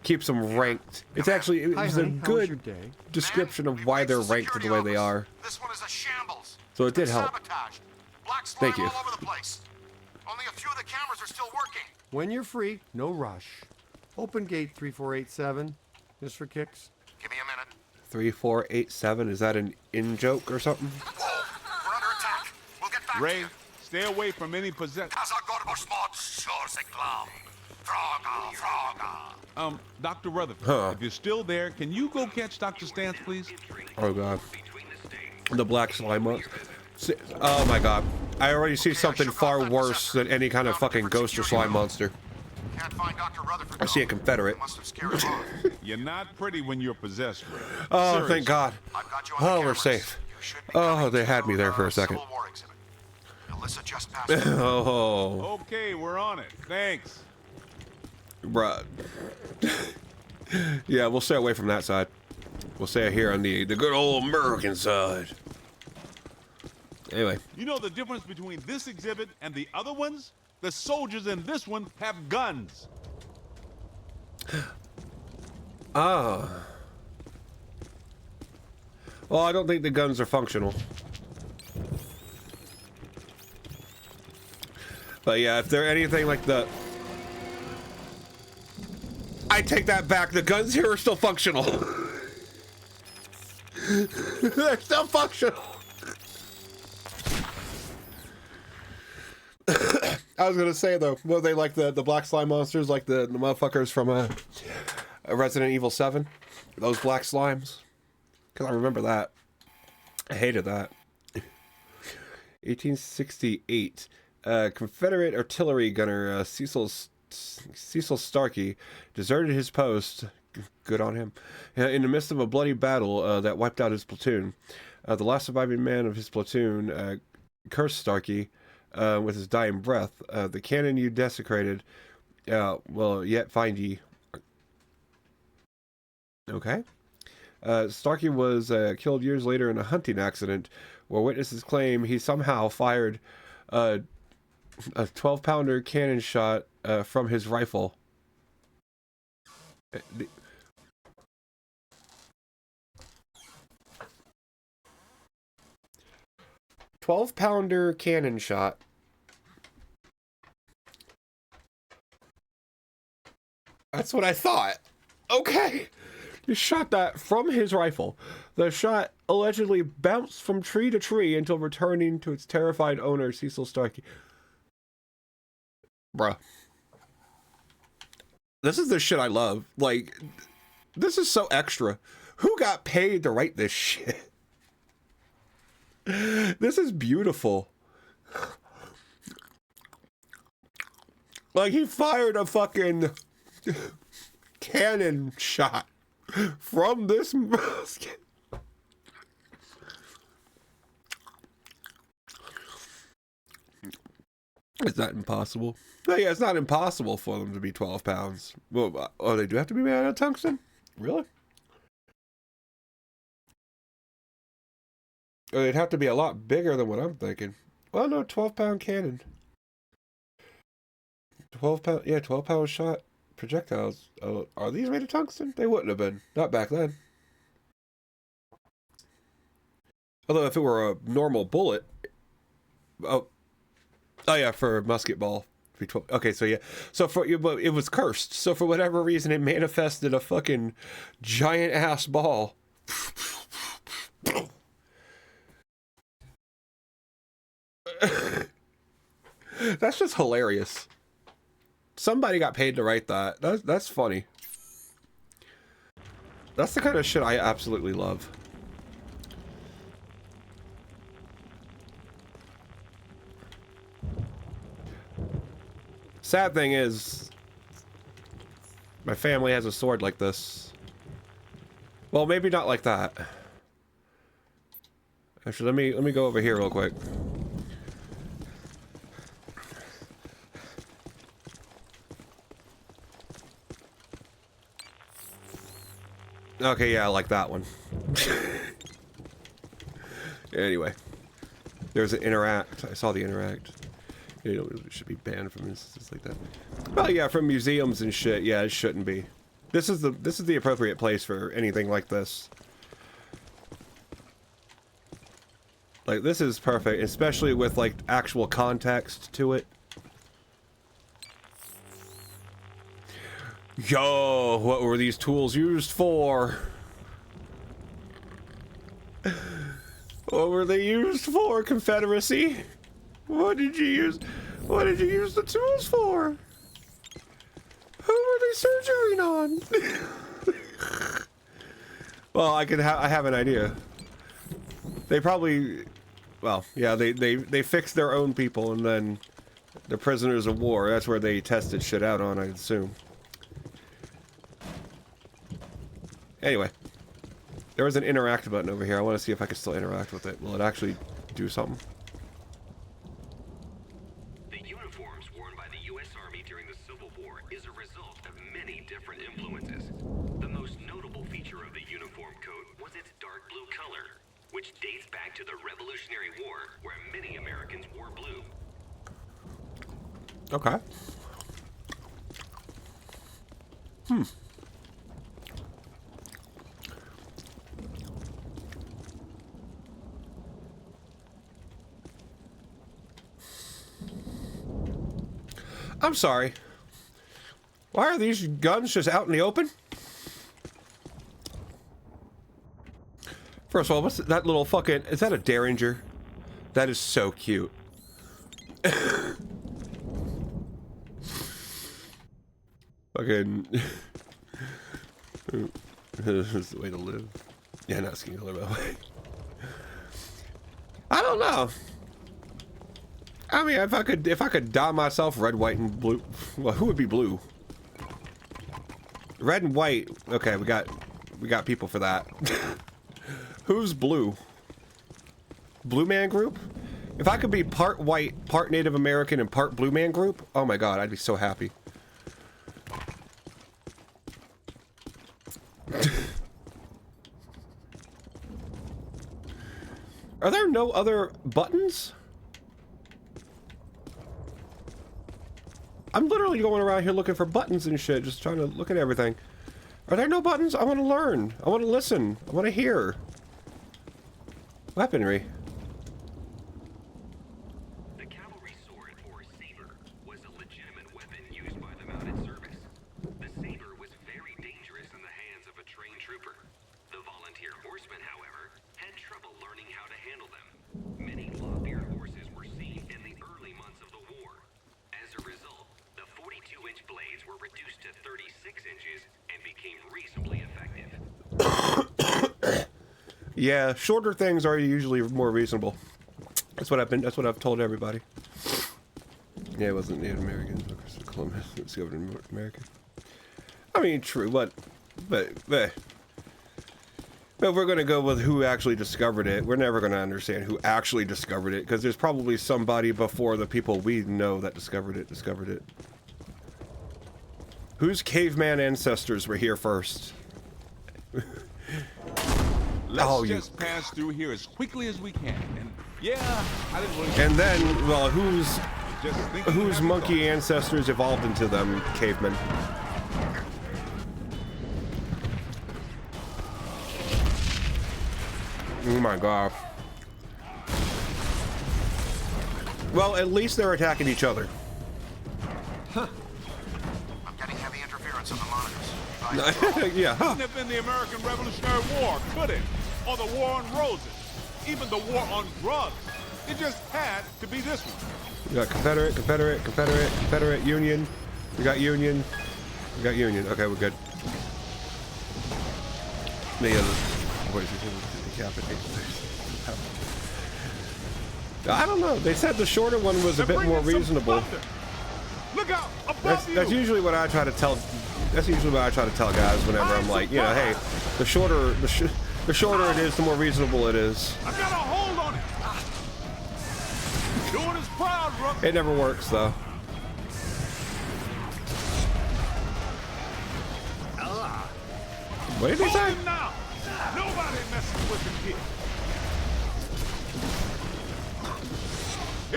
Keeps them ranked. It's actually it's a good description of why they're ranked the way they are. This one is a shambles. So it did help. Black slime Thank you. all over the place. Only a few of the cameras are still working. When you're free, no rush. Open gate 3487, just for kicks. Give me a minute. 3487, is that an in-joke or something? We're under attack. We'll get back Ray, to you. stay away from any possession. Dr. Rutherford, if you're still there, can you go catch Dr. Stantz, please? Oh, God. The black slime one. Oh, my God. I already see something far worse than any kind of fucking ghost or slime monster. Can't find Dr. Rutherford. I see a Confederate. Must have scared him off. You're not pretty when you're possessed, Ray. Oh, Seriously. thank God. I've got you on the Oh, we're cameras. safe. You should be Oh, coming they to, had me there for a second. Civil War exhibit. Alyssa just passed. Oh, Okay, we're on it. Thanks. bruh. Yeah, we'll stay away from that side. We'll stay here on the good old American side. Anyway. You know the difference between this exhibit and the other ones? The soldiers in this one have guns. Ah. Well, I don't think the guns are functional. But yeah, if they're anything like the... I take that back. The guns here are still functional. They're still functional. I was gonna say though, were they like the black slime monsters, like the motherfuckers from Resident Evil 7? Those black slimes? Because I remember that. I hated that. 1868. Confederate artillery gunner Cecil Starkey deserted his post. Good on him. In the midst of a bloody battle that wiped out his platoon. The last surviving man of his platoon cursed Starkey with his dying breath. The cannon you desecrated will yet find ye. Okay. Starkey was killed years later in a hunting accident where witnesses claim he somehow fired a 12-pounder cannon shot from his rifle. 12-pounder cannon shot. That's what I thought. Okay. He shot that from his rifle. The shot allegedly bounced from tree to tree until returning to its terrified owner, Cecil Starkey. Bruh. This is the shit I love. Like, this is so extra. Who got paid to write this shit? This is beautiful. Like, he fired a fucking cannon shot from this musket. Is that impossible? Oh, yeah, it's not impossible for them to be 12 pounds. Well, oh, they do have to be made out of tungsten? Really? Oh, they'd have to be a lot bigger than what I'm thinking. Well, no, 12-pound cannon. 12-pound, yeah, 12-pound shot projectiles. Oh, are these made of tungsten? They wouldn't have been. Not back then. Although if it were a normal bullet, oh yeah, for a musket ball. Okay, so yeah, so but it was cursed. So for whatever reason, it manifested a fucking giant ass ball. That's just hilarious. Somebody got paid to write that. That's funny. That's the kind of shit I absolutely love. Sad thing is, my family has a sword like this. Well, maybe not like that. Actually, let me go over here real quick. Okay, yeah, I like that one. Anyway, there's an interact. I saw the interact. You know, it should be banned from instances like that. Well, yeah, from museums and shit. Yeah, it shouldn't be. This is the appropriate place for anything like this. Like, this is perfect, especially with like actual context to it. Yo, what were these tools used for? What were they used for, Confederacy? What did you use the tools for? Who were they surgering on? Well, I have an idea. They probably, well, yeah, they fixed their own people, and then the prisoners of war, that's where they tested shit out on, I assume. Anyway, there was an interact button over here. I want to see if I can still interact with it. Will it actually do something? The uniforms worn by the U.S. Army during the Civil War is a result of many different influences. The most notable feature of the uniform coat was its dark blue color, which dates back to the Revolutionary War, where many Americans wore blue. Okay. I'm sorry. Why are these guns just out in the open? First of all, what's that little fucking... Is that a Derringer? That is so cute. Fucking... This is the way to live. Yeah, not skin color, by the way. I don't know. I mean, if I could dye myself red, white, and blue, well, who would be blue? Red and white. Okay, we got people for that. Who's blue? Blue Man Group? If I could be part white, part Native American, and part Blue Man Group, oh my god, I'd be so happy. Are there no other buttons? I'm literally going around here looking for buttons and shit, just trying to look at everything. Are there no buttons? I want to learn. I want to listen. I want to hear. Weaponry. The cavalry sword, or saber, was a legitimate weapon used by the mounted service. The saber was very dangerous in the hands of a trained trooper. The volunteer horsemen, however, had trouble learning how to handle them. Many lop-eared horses were seen in the early months of the war. As a result, the 42-inch blades were reduced to 36 inches and became reasonably effective. Yeah, shorter things are usually more reasonable. That's what I've told everybody. Yeah, it wasn't Native Americans, because Columbus discovered in America. I mean, true, but we're gonna go with who actually discovered it. We're never gonna understand who actually discovered it, because there's probably somebody before the people we know that discovered it. Whose caveman ancestors were here first? Let's just pass through here as quickly as we can. And yeah, I didn't want to... And then, well, whose monkey ancestors evolved into them cavemen? Oh my god. Well, at least they're attacking each other. I'm getting heavy interference on the monitors. Yeah. Couldn't have been the American Revolutionary War, could it? Or the War on Roses. Even the War on Drugs. It just had to be this one. We got Confederate, Confederate, Confederate, Confederate, Union. We got Union. We got Union. Okay, we're good. What is it? Decapitate. I don't know. They said the shorter one was a bit more reasonable. Look out! Above That's usually what I try to tell. That's usually what I try to tell guys whenever I'm like, you know, hey, the shorter it is, the more reasonable it is. I got a hold on it. Doing his proud, bro. It never works though. What did he say? Hold him now. Nobody messes with him here.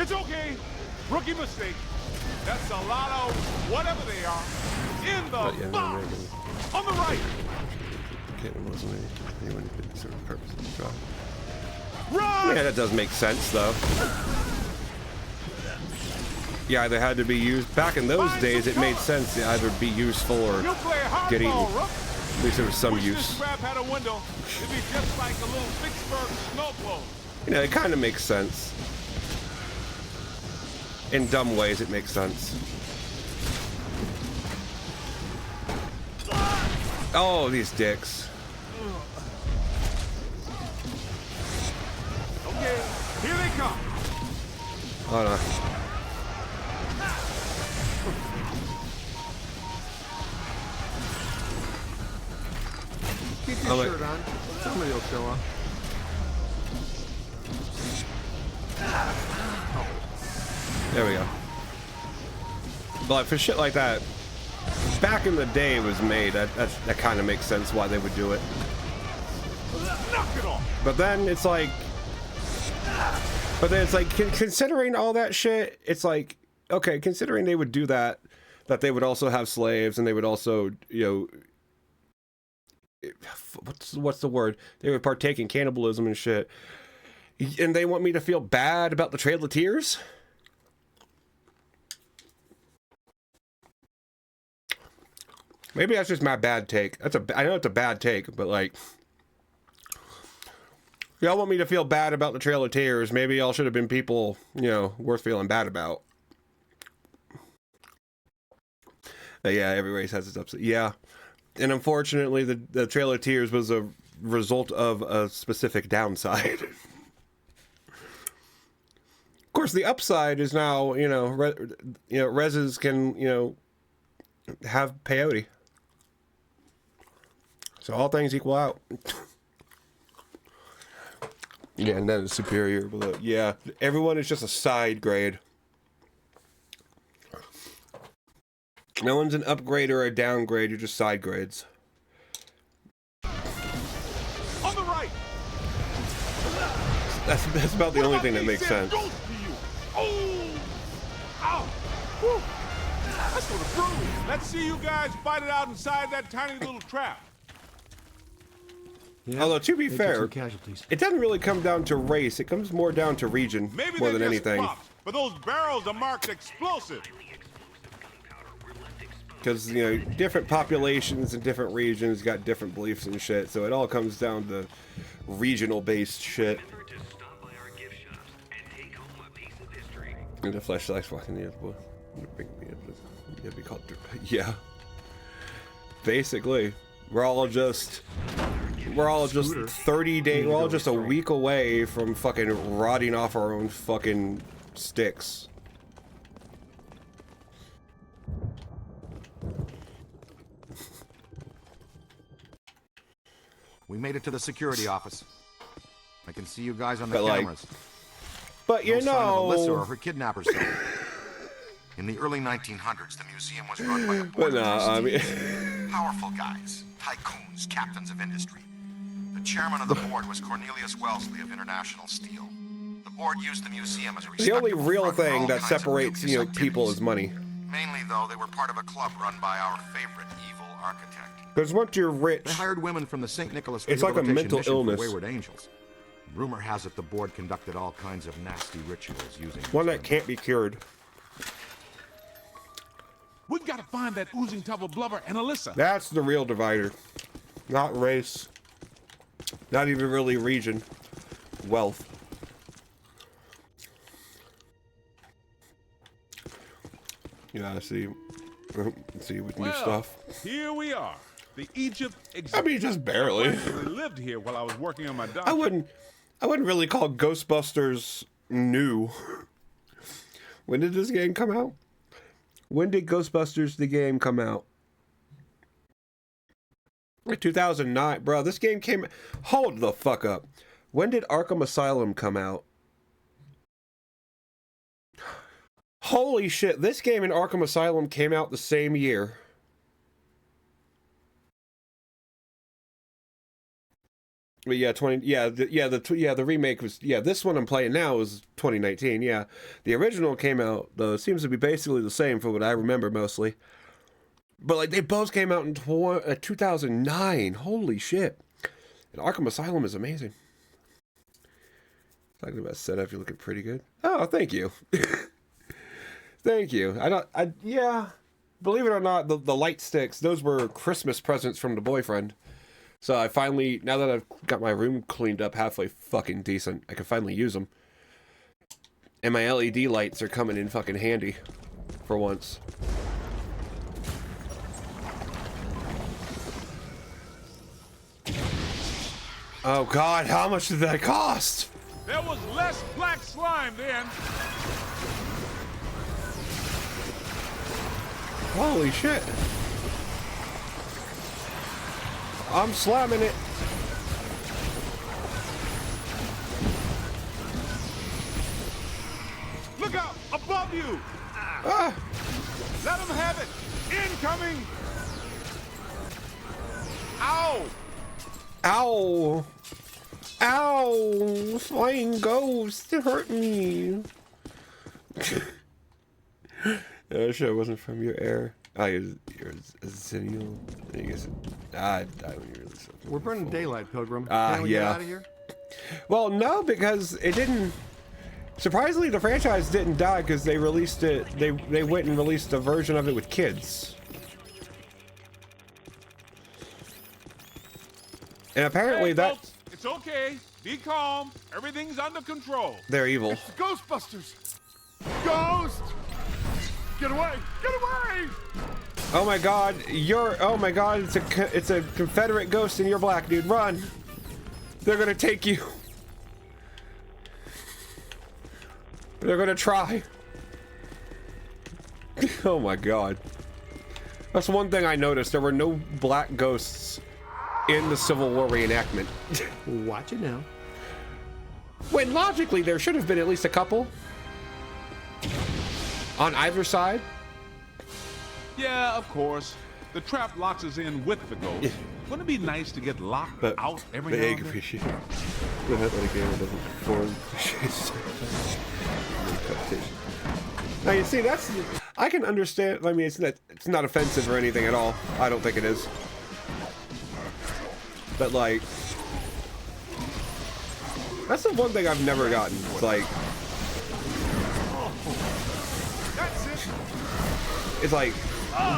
It's okay. Rookie mistake. That's a lot of whatever they are in the box. On the right. Run! Yeah, that does make sense though. Yeah, either had to be used back in those days. It made sense to either be useful or get eaten. At least there was some use. This scrap had a window. It'd be just like a little Vicksburg snowblower. You know, it kind of makes sense. In dumb ways, it makes sense. Oh, these dicks. Okay, here they come. Oh no. Keep your shirt on. Somebody will show up. There we go. But for shit like that, back in the day it was made. That kind of makes sense why they would do it. Knock it off. But then it's like, considering all that shit, it's like, okay, considering they would do that, that they would also have slaves and they would also, you know, what's the word? They would partake in cannibalism and shit. And they want me to feel bad about the Trail of Tears? Maybe that's just my bad take. I know it's a bad take, but like, y'all want me to feel bad about the Trail of Tears. Maybe y'all should have been people, you know, worth feeling bad about. But yeah, every race has its upset. Yeah. And unfortunately, the Trail of Tears was a result of a specific downside. Of course, the upside is now, you know, reses can, you know, have peyote. So all things equal out. Yeah, and then it's superior. But yeah, everyone is just a side grade. No one's an upgrade or a downgrade. You're just side grades. On the right. That's about the only thing that makes sense. Oh! Ow! Whew. That's sort of brutal. Let's see you guys fight it out inside that tiny little trap. Yeah, although to be fair, it doesn't really come down to race. It comes more down to region more than anything. Props, but those barrels are marked explosive. Because, you know, different populations and different regions got different beliefs and shit, so it all comes down to regional-based shit. And the flashlight's walking the other boy. Be called. Yeah. Basically, we're all just 30 days. We're all just a week away from fucking rotting off our own fucking sticks. We made it to the security office. I can see you guys on the cameras. But you no sign of know, Alyssa or her kidnappers. In the early 1900s, the museum was run by a board of powerful guys, tycoons, captains of industry. The chairman of the board was Cornelius Wellesley of International Steel. The board used the museum as a the only real thing that separates, you know, people is money. Mainly, though, they were part of a club run by our favorite evil architect. Because once you're rich, they hired women from the St. Nicholas it's like a mental Mission illness. for Wayward Angels. Rumor has it the board conducted all kinds of nasty rituals using One that can't be cured. We've got to find that oozing tub of blubber and Alyssa. That's the real divider. Not race. Not even really region. Wealth. Yeah, see with new stuff. Here we are. The Egypt I mean, just barely. I lived here while I was working on my doctorate. I wouldn't really call Ghostbusters new. When did this game come out? When did Ghostbusters the game come out? 2009, bro. This game came. Hold the fuck up. When did Arkham Asylum come out? Holy shit! This game and Arkham Asylum came out the same year. But yeah, the remake was, this one I'm playing now is 2019. Yeah, the original came out though. It seems to be basically the same for what I remember mostly. But like they both came out in 2009. Holy shit! And Arkham Asylum is amazing. Talking about setup, you're looking pretty good. Oh, thank you. Thank you. Yeah. Believe it or not, the light sticks, those were Christmas presents from the boyfriend. So I finally, now that I've got my room cleaned up halfway fucking decent, I can finally use them. And my LED lights are coming in fucking handy. For once. Oh god, how much did that cost? There was less black slime then. Holy shit. I'm slamming it. Look out! Above you! Ah. Let him have it! Incoming! Ow! Ow! Ow! Flying ghost! It hurt me! That shit wasn't from your air. Oh, you're a Zennial. I guess I died when you really said We're burning daylight, Pilgrim. Yeah. Can we get out of here? Well, no, because it didn't. Surprisingly, the franchise didn't die because they released it. They went and released a version of it with kids. And apparently folks, it's okay. Be calm. Everything's under control. They're evil. It's the Ghostbusters! Ghost! Get away! Get away! Oh my god, oh my god, it's a Confederate ghost and you're black, dude. Run! They're gonna take you. They're gonna try. Oh my god. That's one thing I noticed. There were no black ghosts in the Civil War reenactment. Watch it now. When logically there should have been at least a couple. On either side. Yeah, of course. The trap locks us in with the ghost. Wouldn't it be nice to get locked out every now and then? The headlight game doesn't perform. Now you see, I can understand. I mean, it's not offensive or anything at all. I don't think it is. But like, that's the one thing I've never gotten. It's like,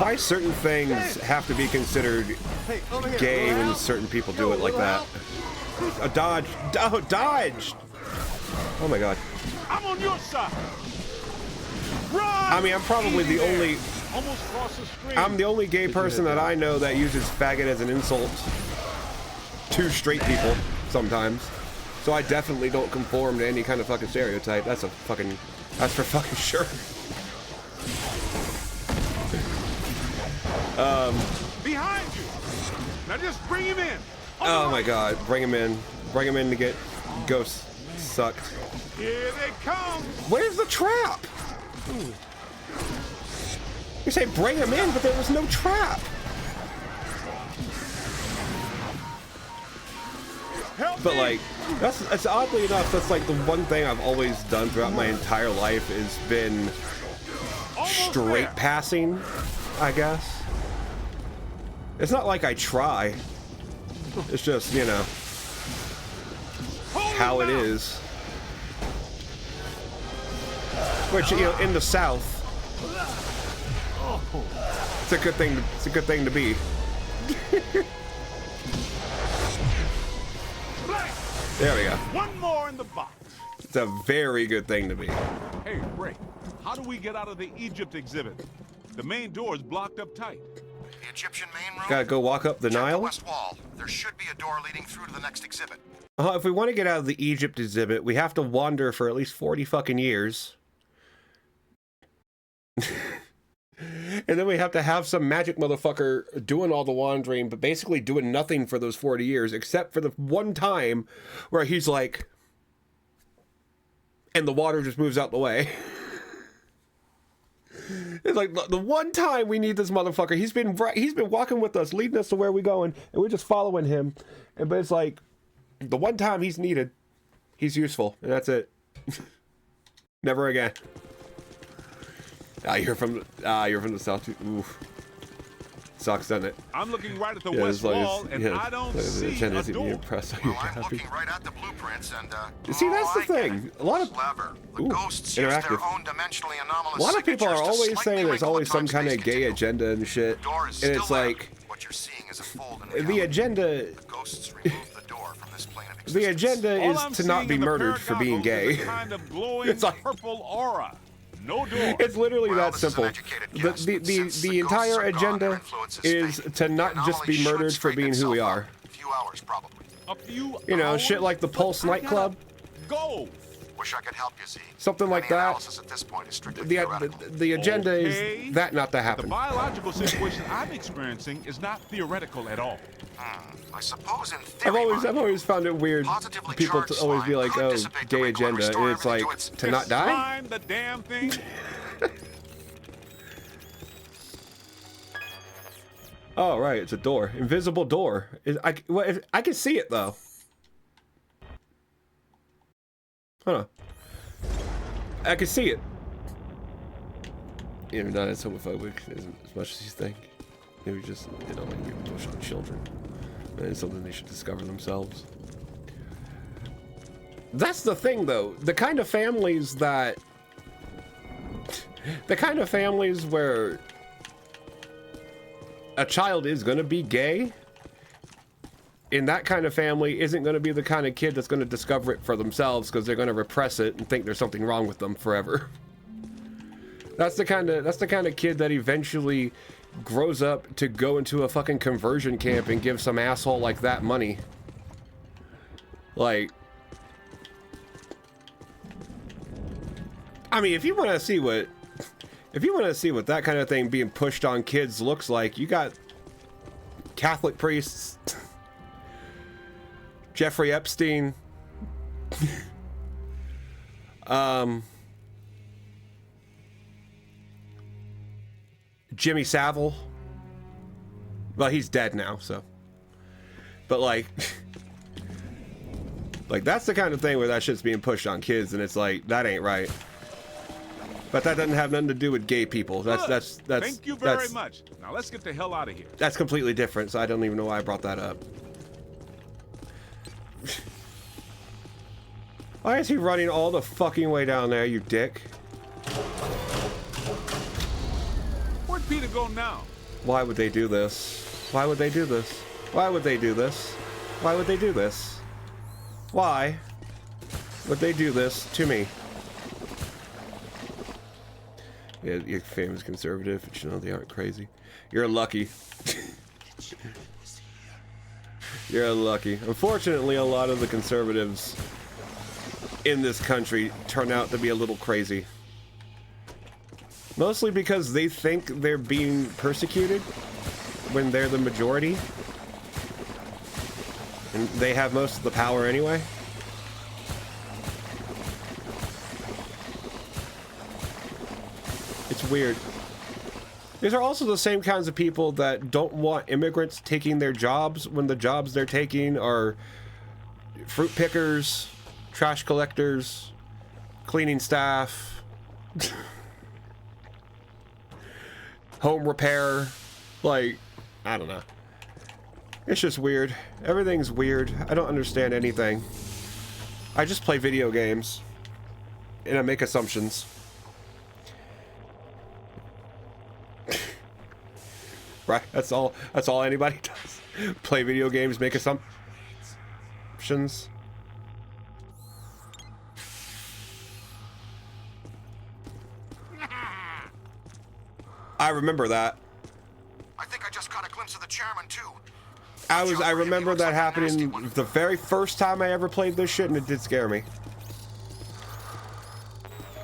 why certain things have to be considered gay when certain people do it like that? A dodge! Dodge! Oh my god. I'm on your side. Run! I mean, I'm probably the only. Almost cross the street. I'm the only gay person that I know that uses faggot as an insult to straight people sometimes. So I definitely don't conform to any kind of fucking stereotype. That's for fucking sure. Behind you. Now just bring him in. Oh my god, bring him in. Bring him in to get ghosts sucked. Here they come. Where's the trap? You say bring him in, but there was no trap. But like, that's oddly enough, that's like the one thing I've always done throughout my entire life has been straight passing, I guess. It's not like I try. It's just, you know. how it is. Which, you know, in the South, it's a good thing. It's a good thing to be. There we go. One more in the box. It's a very good thing to be. Hey, Ray, how do we get out of the Egypt exhibit? The main door is blocked up tight. The Egyptian main room? Gotta go walk up the Check Nile? the west wall. There should be a door leading through to the next exhibit. If we want to get out of the Egypt exhibit, we have to wander for at least 40 fucking years. And then we have to have some magic motherfucker doing all the wandering, but basically doing nothing for those 40 years, except for the one time where he's like, and the water just moves out the way. It's like the one time we need this motherfucker. He's been walking with us, leading us to where we're going, and we're just following him. But it's like the one time he's needed, he's useful, and that's it. Never again. You're from the south too. Oof. Sucks, doesn't it? I'm looking right at the west wall, and I don't see a door. Impressed. Well, I'm looking right at the blueprints, and See, that's the thing. A lot of ghosts use their interactive. own dimensionally anomalous A lot of people are signatures to always slightly saying there's wrinkle always the some kind of time-space gay continuum. agenda and shit, The door is and still it's there. like What you're seeing is a fold in the reality. agenda. Ghosts remove the door from this plane of The existence. agenda All is I'm to not seeing be in the murdered for being paragoggles is gay. a kind of glowing It's like- purple aura. No door. It's literally Well, that this is an simple. educated The, guess, the, but the, since the the ghosts entire are gone, their agenda influence is fading. to not The just be anomaly should murdered for straighten being who we itself are. out. A few hours, probably. A few You know, hours, shit like the but Pulse I gotta nightclub, Go. Wish I could help you, Z. something like Any that. analysis at this point is strictly The theoretical. agenda Okay. is that not to The happen. biological situation I'm experiencing is not theoretical at all. I suppose in theory, I've always found it weird Positively people charged to always be slime like, could oh, dissipate the gay wrinkle and agenda, restore and it's everything like to its to not die. Slime the damn thing. Oh right, it's a door, invisible door. I can see it though. Hold on. I can see it. You're not as homophobic as much as you think. Maybe just they don't like being pushed on children. And it's something they should discover themselves. That's the thing though. The kind of families where a child is going to be gay, in that kind of family isn't going to be the kind of kid that's going to discover it for themselves because they're going to repress it and think there's something wrong with them forever. That's the kind of kid that eventually grows up to go into a fucking conversion camp and give some asshole like that money. Like, I mean, if you want to see what that kind of thing being pushed on kids looks like, you got Catholic priests, Jeffrey Epstein, Jimmy Savile. Well, he's dead now, so. But like that's the kind of thing where that shit's being pushed on kids, and it's like, that ain't right. But that doesn't have nothing to do with gay people. That's Thank you very much. Now let's get the hell out of here. That's completely different, so I don't even know why I brought that up. Why is he running all the fucking way down there, you dick? Where'd Peter go now? Why would they do this? Why would they do this? Why would they do this? Why would they do this? Why would they do this to me? Yeah, your family's conservative, but you know they aren't crazy. You're lucky. You're lucky. Unfortunately, a lot of the conservatives in this country turn out to be a little crazy. Mostly because they think they're being persecuted when they're the majority. And they have most of the power anyway. It's weird. These are also the same kinds of people that don't want immigrants taking their jobs when the jobs they're taking are fruit pickers, trash collectors, cleaning staff, home repair. Like, I don't know. It's just weird. Everything's weird. I don't understand anything. I just play video games. And I make assumptions. Right? That's all anybody does. Play video games, make assumptions. I remember that. I think I just caught a glimpse of the chairman too. I remember that happening the very first time I ever played this shit, and it did scare me.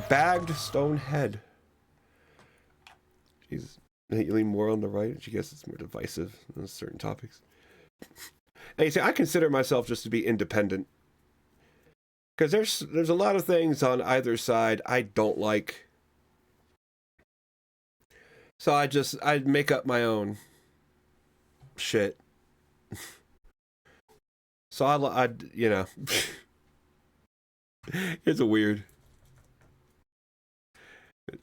Bagged stone head. Jesus. You lean more on the right. I guess it's more divisive on certain topics. And you see, I consider myself just to be independent. Because there's a lot of things on either side I don't like. So I make up my own shit. So I you know. It's a weird.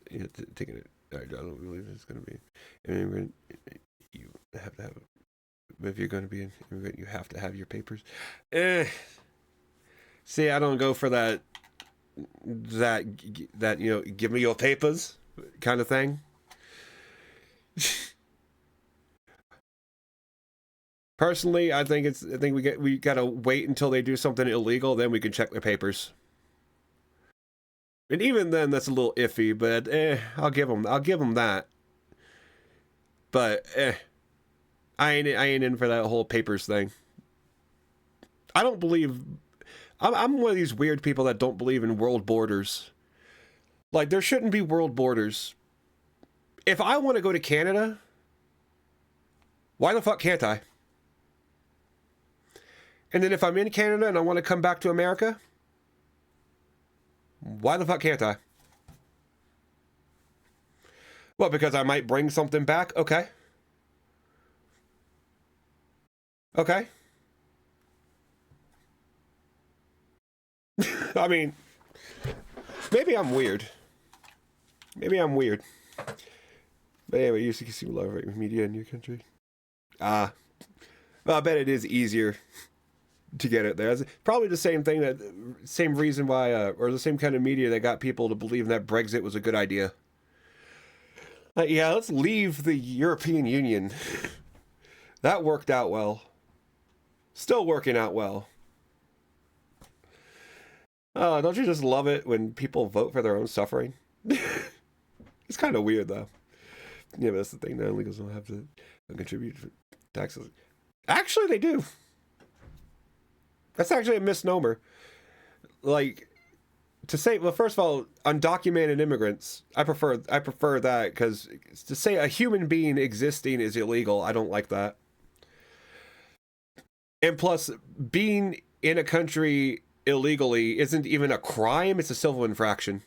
Yeah, taking it. I don't believe it's going to be an immigrant. You have to have. If you're going to be an immigrant, you have to have your papers. See, I don't go for that. That you know, give me your papers kind of thing. Personally, I think we gotta wait until they do something illegal, then we can check their papers. And even then, that's a little iffy, but I'll give them that. But I ain't in for that whole papers thing. I don't believe. I'm one of these weird people that don't believe in world borders. Like, there shouldn't be world borders. If I want to go to Canada, why the fuck can't I? And then if I'm in Canada and I want to come back to America, why the fuck can't I? Well, because I might bring something back? Okay. Okay. I mean, maybe I'm weird. Maybe I'm weird. But anyway, you can see a lot of media in your country. Well, I bet it is easier to get it there. It's probably the same thing, same reason why, or the same kind of media that got people to believe that Brexit was a good idea. Yeah, let's leave the European Union. That worked out well. Still working out well. Oh, don't you just love it when people vote for their own suffering? It's kind of weird, though. Yeah, but that's the thing. Non-illegals don't have to contribute for taxes. Actually, they do. That's actually a misnomer. Like, to say, well, first of all, undocumented immigrants, I prefer that, because to say a human being existing is illegal, I don't like that. And plus, being in a country illegally isn't even a crime, it's a civil infraction.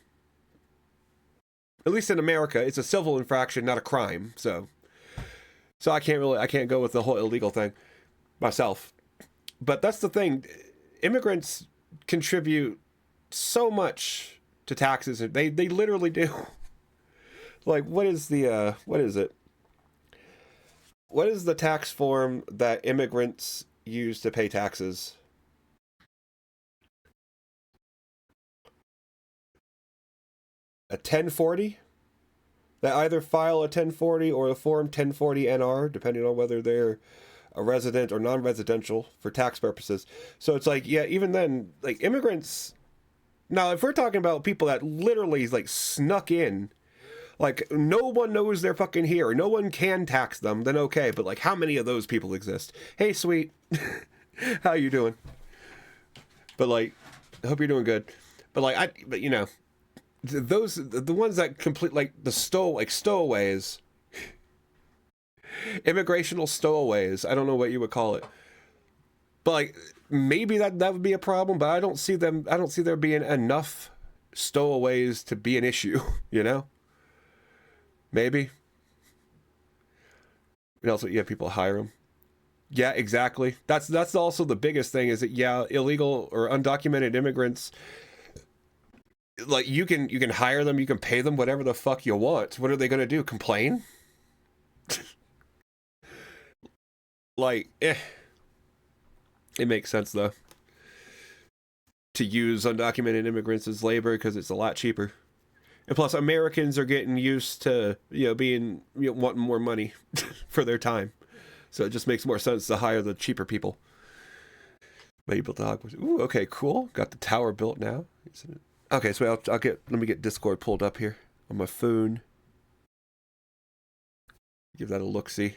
At least in America, it's a civil infraction, not a crime. So I can't go with the whole illegal thing myself. But that's the thing. Immigrants contribute so much to taxes. They literally do. Like, what is it? What is the tax form that immigrants use to pay taxes? A 1040? They either file a 1040 or a form 1040-NR, depending on whether they're a resident or non-residential for tax purposes. So it's like, yeah, even then, like, immigrants. Now, if we're talking about people that literally like snuck in, like no one knows they're fucking here, no one can tax them, then okay. But like, how many of those people exist? Hey, sweet, how you doing? But like, I hope you're doing good. But like, but you know, the ones that complete like the stowaways. Immigrational stowaways. I don't know what you would call it. But like, maybe that would be a problem, but I don't see there being enough stowaways to be an issue, you know? Maybe. And also, yeah, people hire them. Yeah, exactly. That's also the biggest thing is that, yeah, illegal or undocumented immigrants, like, you can hire them, you can pay them whatever the fuck you want. What are they going to do? Complain? Like, it makes sense, though. to use undocumented immigrants as labor because it's a lot cheaper. And plus, Americans are getting used to, being, wanting more money for their time. So it just makes more sense to hire the cheaper people. But you built the Hogwarts. Ooh, okay, cool. Got the tower built now. Okay, so let me get Discord pulled up here on my phone. Give that a look-see.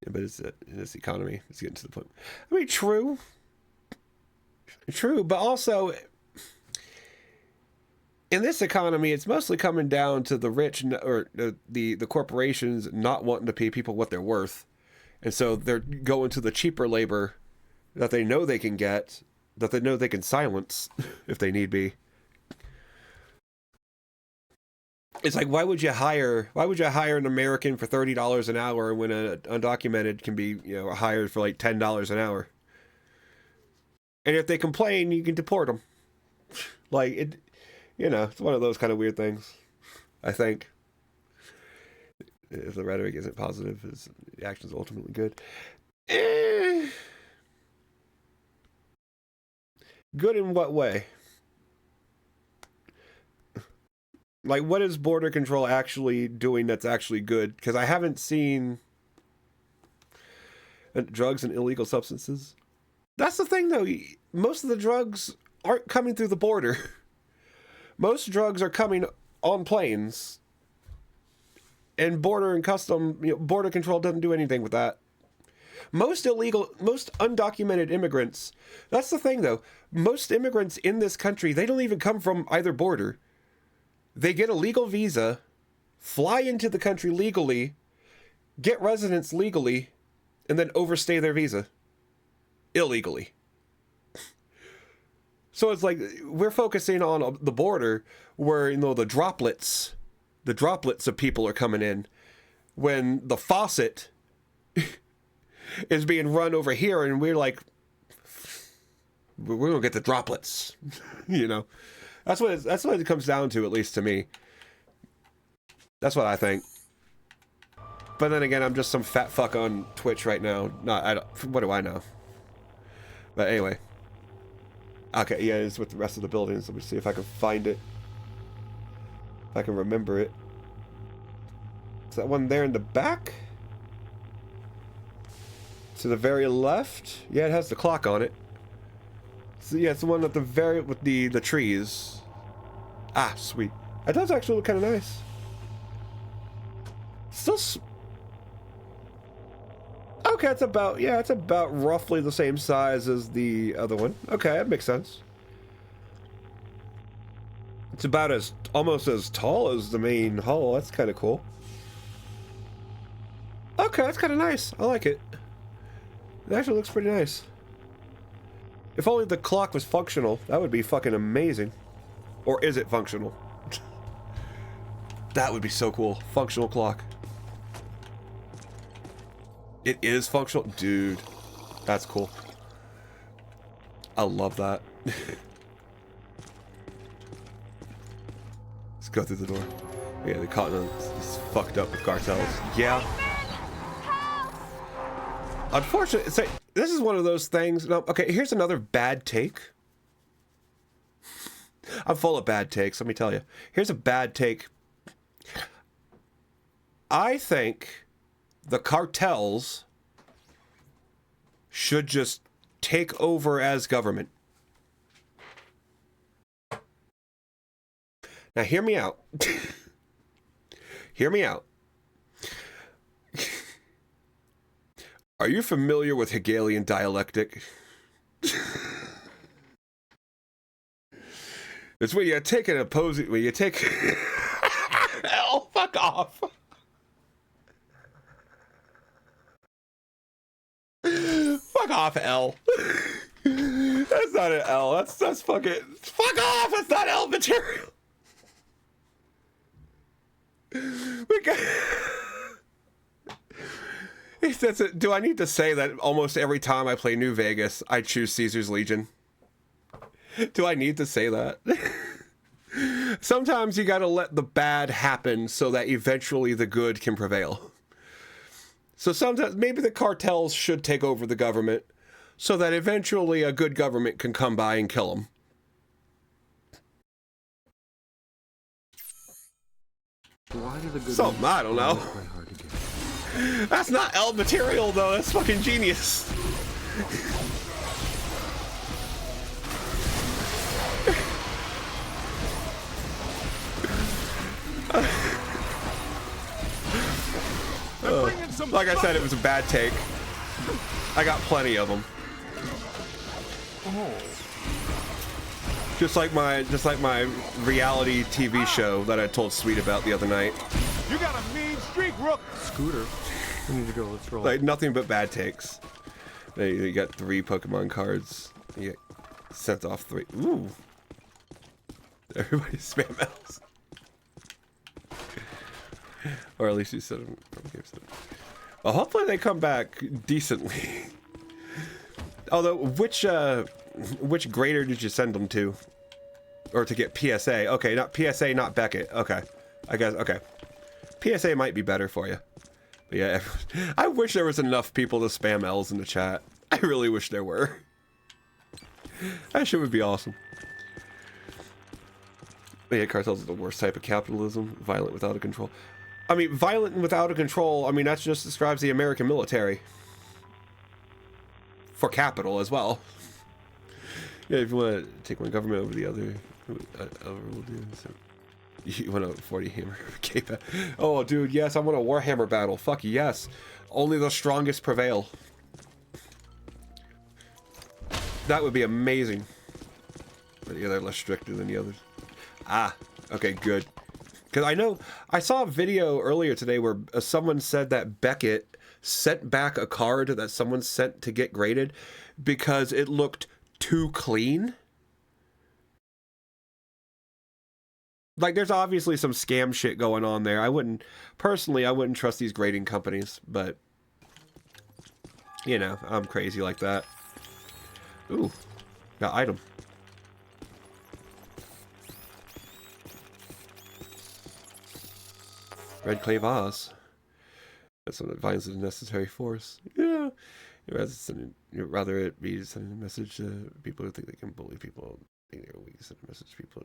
Yeah, but it's in this economy. It's getting to the point. I mean, true, but also in this economy, it's mostly coming down to the rich or the corporations not wanting to pay people what they're worth, and so they're going to the cheaper labor that they know they can get, that they know they can silence if they need be. It's like, why would you hire an American for $30 an hour when an undocumented can be, hired for like $10 an hour? And if they complain, you can deport them. Like, it's one of those kind of weird things, I think. If the rhetoric isn't positive, the action's ultimately good. Good in what way? Like, what is border control actually doing that's actually good? Because I haven't seen drugs and illegal substances. That's the thing, though. Most of the drugs aren't coming through the border. Most drugs are coming on planes. And border and custom, border control doesn't do anything with that. Most undocumented immigrants, that's the thing, though. Most immigrants in this country, they don't even come from either border. They get a legal visa, fly into the country legally, get residence legally, and then overstay their visa illegally. So it's like we're focusing on the border where, the droplets of people are coming in, when the faucet is being run over here, and we're like, we're gonna get the droplets, That's what it comes down to, at least to me. That's what I think. But then again, I'm just some fat fuck on Twitch right now. What do I know? But anyway. Okay, yeah, it's with the rest of the buildings. Let me see if I can find it. If I can remember it. Is that one there in the back? To the very left? Yeah, it has the clock on it. So yeah, it's the one at the with the trees. Ah, sweet. That does actually look kind of nice. Still okay, it's about roughly the same size as the other one. Okay, that makes sense. It's about almost as tall as the main hull. That's kind of cool. Okay, that's kind of nice. I like it. It actually looks pretty nice. If only the clock was functional, that would be fucking amazing. Or is it functional? That would be so cool. Functional clock. It is functional? Dude, that's cool. I love that. Let's go through the door. Yeah, the continent is fucked up with cartels. Yeah. Unfortunately, this is one of those things. No, okay, here's another bad take. I'm full of bad takes, let me tell you. Here's a bad take. I think the cartels should just take over as government. Now, hear me out. Hear me out. Are you familiar with Hegelian dialectic? It's when you take an opposing... When you take... Hell, fuck off. Fuck off, L. That's not an L. That's fucking... Fuck off! That's not L material! We got... Do I need to say that almost every time I play New Vegas, I choose Caesar's Legion? Do I need to say that? Sometimes you gotta let the bad happen so that eventually the good can prevail. So sometimes, maybe the cartels should take over the government so that eventually a good government can come by and kill them. Why do the good Something, I don't know. Quite hard to get. That's not L material, though. That's fucking genius. Like I said, it was a bad take. I got plenty of them. Oh. Just like my reality TV show that I told Sweet about the other night. You got a mean streak, Rook. Scooter. We need to go. Let's roll. Like nothing but bad takes. You got 3 Pokemon cards. You get sent off 3. Ooh. Everybody spam else. Or at least you said them. Well, hopefully they come back decently. Although, which grader did you send them to? Or to get PSA? Okay, not PSA, not Beckett. Okay. I guess, okay. PSA might be better for you. But yeah, I wish there was enough people to spam L's in the chat. I really wish there were. That shit would be awesome. But yeah, cartels are the worst type of capitalism. Violent without a control. I mean, violent and without a control, I mean, that just describes the American military. For capital as well. Yeah, if you want to take one government over the other, will do. So. You want a 40 hammer cape? Oh, dude, yes, I want a Warhammer battle. Fuck yes. Only the strongest prevail. That would be amazing. But yeah, they're less stricter than the others. Ah, okay, good. Because I saw a video earlier today where someone said that Beckett sent back a card that someone sent to get graded because it looked too clean. Like, there's obviously some scam shit going on there. I wouldn't trust these grading companies, but, you know, I'm crazy like that. Ooh, got item. Red clay vase. That's what defines the necessary force. Yeah. Rather it be sending a message to people who think they can bully people. Think they're weak. Send a message to people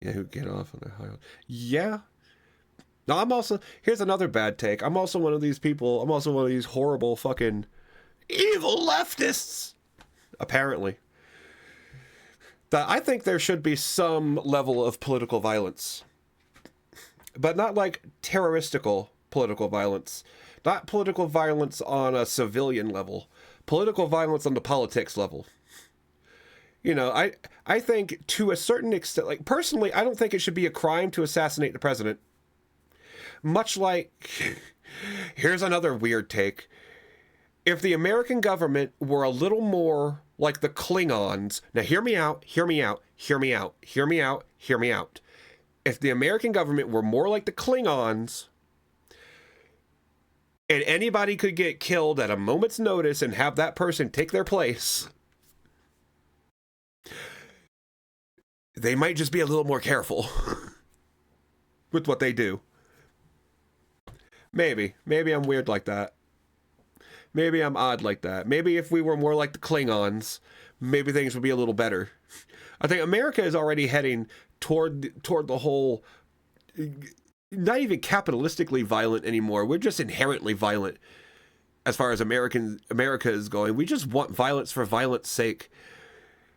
who get off on their high. Yeah. No, here's another bad take. I'm also one of these people. I'm also one of these horrible fucking evil leftists. Apparently. That I think there should be some level of political violence. But not like terroristical political violence. Not political violence on a civilian level. Political violence on the politics level. You know, I think to a certain extent, like personally, I don't think it should be a crime to assassinate the president. Much like, here's another weird take. If the American government were a little more like the Klingons, now hear me out, hear me out, hear me out, hear me out, hear me out. If the American government were more like the Klingons, and anybody could get killed at a moment's notice and have that person take their place, they might just be a little more careful with what they do. Maybe I'm weird like that. Maybe I'm odd like that. Maybe if we were more like the Klingons, maybe things would be a little better. I think America is already heading toward the whole, not even capitalistically violent anymore. We're just inherently violent as far as America is going. We just want violence for violence sake.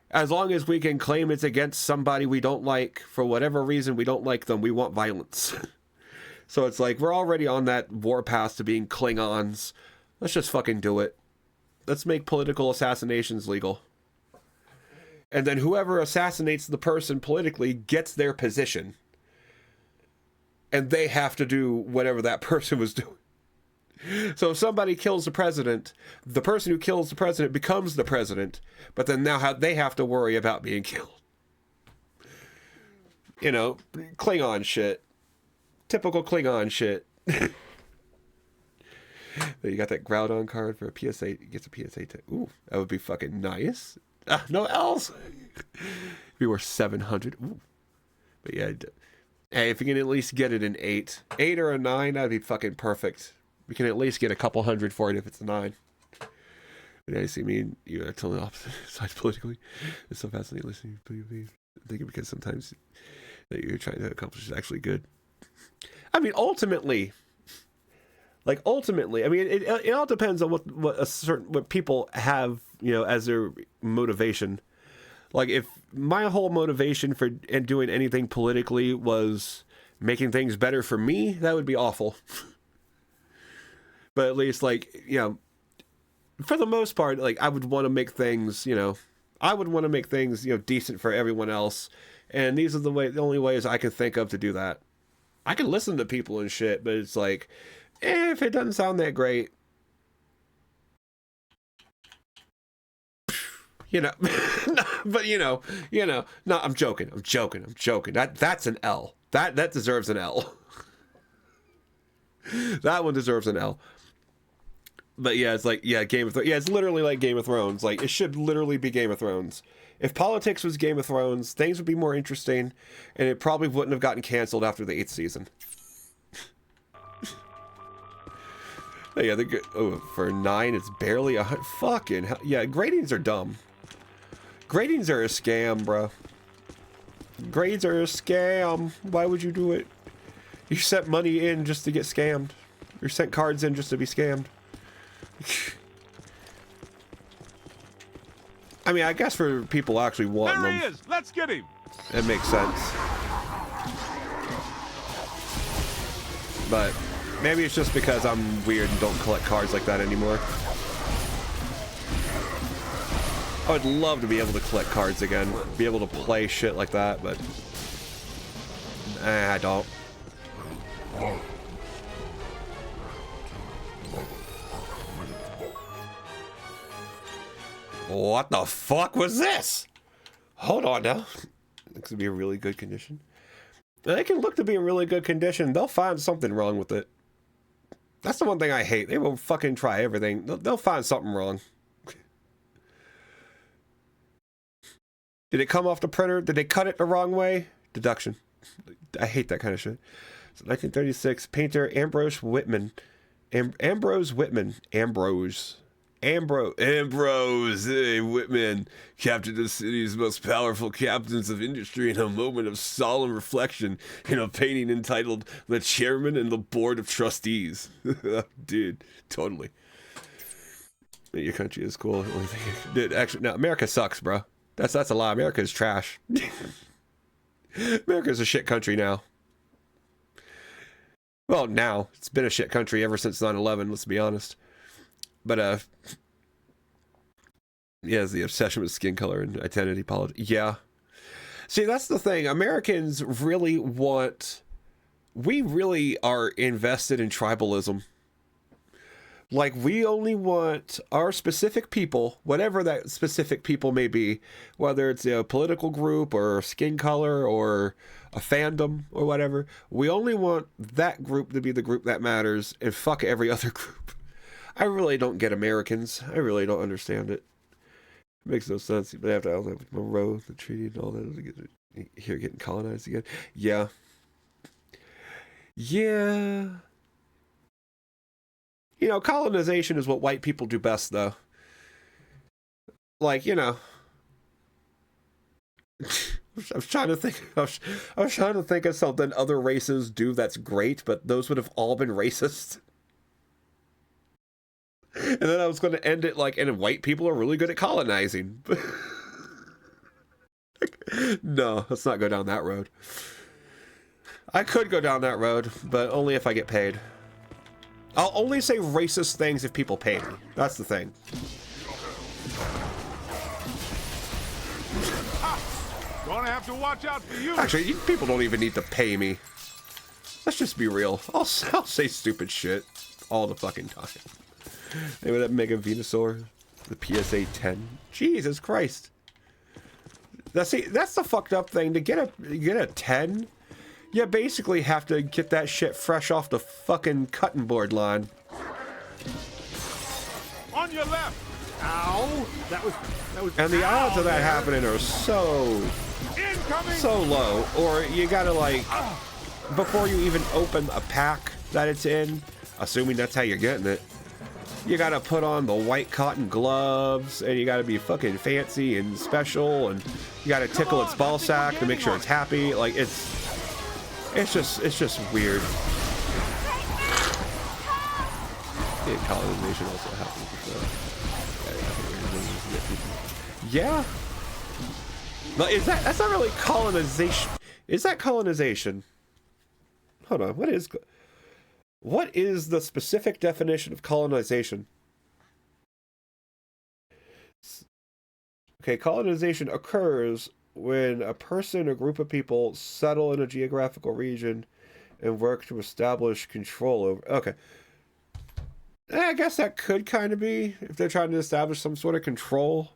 As long as we can claim it's against somebody we don't like, for whatever reason we don't like them, we want violence. So it's like, we're already on that warpath to being Klingons. Let's just fucking do it. Let's make political assassinations legal. And then whoever assassinates the person politically gets their position. And they have to do whatever that person was doing. So if somebody kills the president, the person who kills the president becomes the president, but then now they have to worry about being killed. You know, Klingon shit. Typical Klingon shit. You got that Groudon card for a PSA. It gets a PSA to. Ooh, that would be fucking nice. No L's. We were 700. Ooh. But yeah, hey, if you can at least get it an 8 or a 9, that'd be fucking perfect. We can at least get a couple hundred for it if it's a 9. When I see me and you are totally opposite sides politically, it's so fascinating listening to you. I think because sometimes that you're trying to accomplish is actually good. I mean, ultimately, I mean, it all depends on what people have, as their motivation. Like, if my whole motivation for doing anything politically was making things better for me, that would be awful. But at least, for the most part, I would want to make things, decent for everyone else. And these are the only ways I can think of to do that. I can listen to people and shit, but it's like, if it doesn't sound that great, but no, I'm joking. That's an L. That deserves an L. That one deserves an L. But yeah, it's Game of Thrones. Yeah, it's literally like Game of Thrones. Like, it should literally be Game of Thrones. If politics was Game of Thrones, things would be more interesting, and it probably wouldn't have gotten canceled after the 8th season. Yeah, for 9, it's barely a fucking hell. Yeah, gradings are dumb. Gradings are a scam, bro. Grades are a scam. Why would you do it? You sent money in just to get scammed. You sent cards in just to be scammed. I mean, I guess for people actually wanting them. There he is! Let's get him! It makes sense. But maybe it's just because I'm weird and don't collect cards like that anymore. I would love to be able to collect cards again. Be able to play shit like that, but I don't. What the fuck was this? Hold on now. Looks to be a really good condition. They can look to be in really good condition. They'll find something wrong with it. That's the one thing I hate. They will fucking try everything. They'll find something wrong. Did it come off the printer? Did they cut it the wrong way? Deduction. I hate that kind of shit. So 1936, painter Ambrose Whitman. Ambrose Whitman. Ambrose Whitman, captain of the city's most powerful captains of industry, in a moment of solemn reflection in a painting entitled The Chairman and the Board of Trustees. Dude, totally. Your country is cool. Dude, actually, no, America sucks, bro. That's a lie. America is trash. America's a shit country now. Well, now. It's been a shit country ever since 9/11, let's be honest. But, yeah, it's the obsession with skin color and identity politics. Yeah. See, that's the thing. Americans really we really are invested in tribalism. Like, we only want our specific people, whatever that specific people may be, whether it's a political group or skin color or a fandom or whatever, we only want that group to be the group that matters and fuck every other group. I really don't get Americans. I really don't understand it. It makes no sense. They have to outlive Monroe, the treaty, and all that. Here, getting colonized again. Yeah. Yeah. Colonization is what white people do best, though. Like, I was trying to think. I was trying to think of something other races do that's great, but those would have all been racist. And then I was going to end it and white people are really good at colonizing. No, let's not go down that road. I could go down that road, but only if I get paid. I'll only say racist things if people pay me. That's the thing. Gonna have to watch out for you. Actually, people don't even need to pay me. Let's just be real. I'll say stupid shit all the fucking time. Maybe that Mega Venusaur, the PSA 10. Jesus Christ. That's the fucked up thing. To get a 10, you basically have to get that shit fresh off the fucking cutting board line. On your left. Ow! That was. And the odds of that happening are so low. Or you gotta before you even open a pack that it's in, assuming that's how you're getting it, You gotta put on the white cotton gloves, and you gotta be fucking fancy and special, and you gotta tickle its ball sack to make sure it's happy. Like it's just weird. Yeah, colonization also happens with yeah. No, that's not really colonization? Is that colonization? Hold on, what is the specific definition of colonization? Okay, colonization occurs when a person or group of people settle in a geographical region and work to establish control over... Okay. I guess that could kind of be, if they're trying to establish some sort of control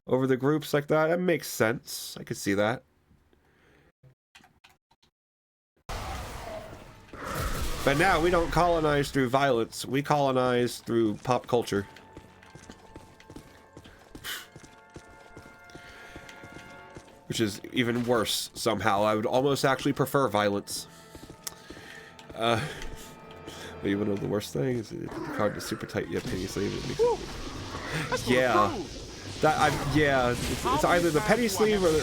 over the groups like that. That makes sense. I could see that. But now we don't colonize through violence. We colonize through pop culture. Which is even worse somehow. I would almost actually prefer violence. But even though the worst thing is the card is super tight, you have penny sleeve. It makes it... Yeah. Yeah. It's either the penny sleeve or in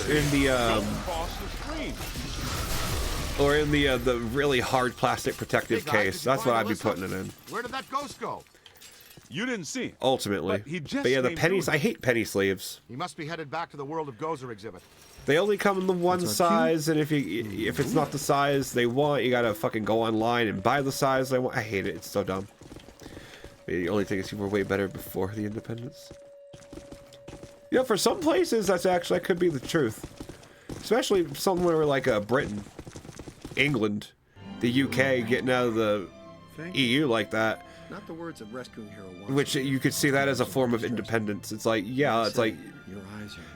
the the really hard plastic protective case. That's what I'd be putting it in. Where did that ghost go? You didn't see him. Ultimately. But yeah, the pennies, I hate penny sleeves. He must be headed back to the World of Gozer exhibit. They only come in the one size, and if it's not the size they want, you gotta fucking go online and buy the size they want. I hate it. It's so dumb. The only thing is you were way better before the independence. You know, for some places, that could be the truth. Especially somewhere like Britain, England, the UK, getting out of the EU like that. Not the words of rescuing hero once. Which you could see that as a form of independence. It's like, yeah, it's like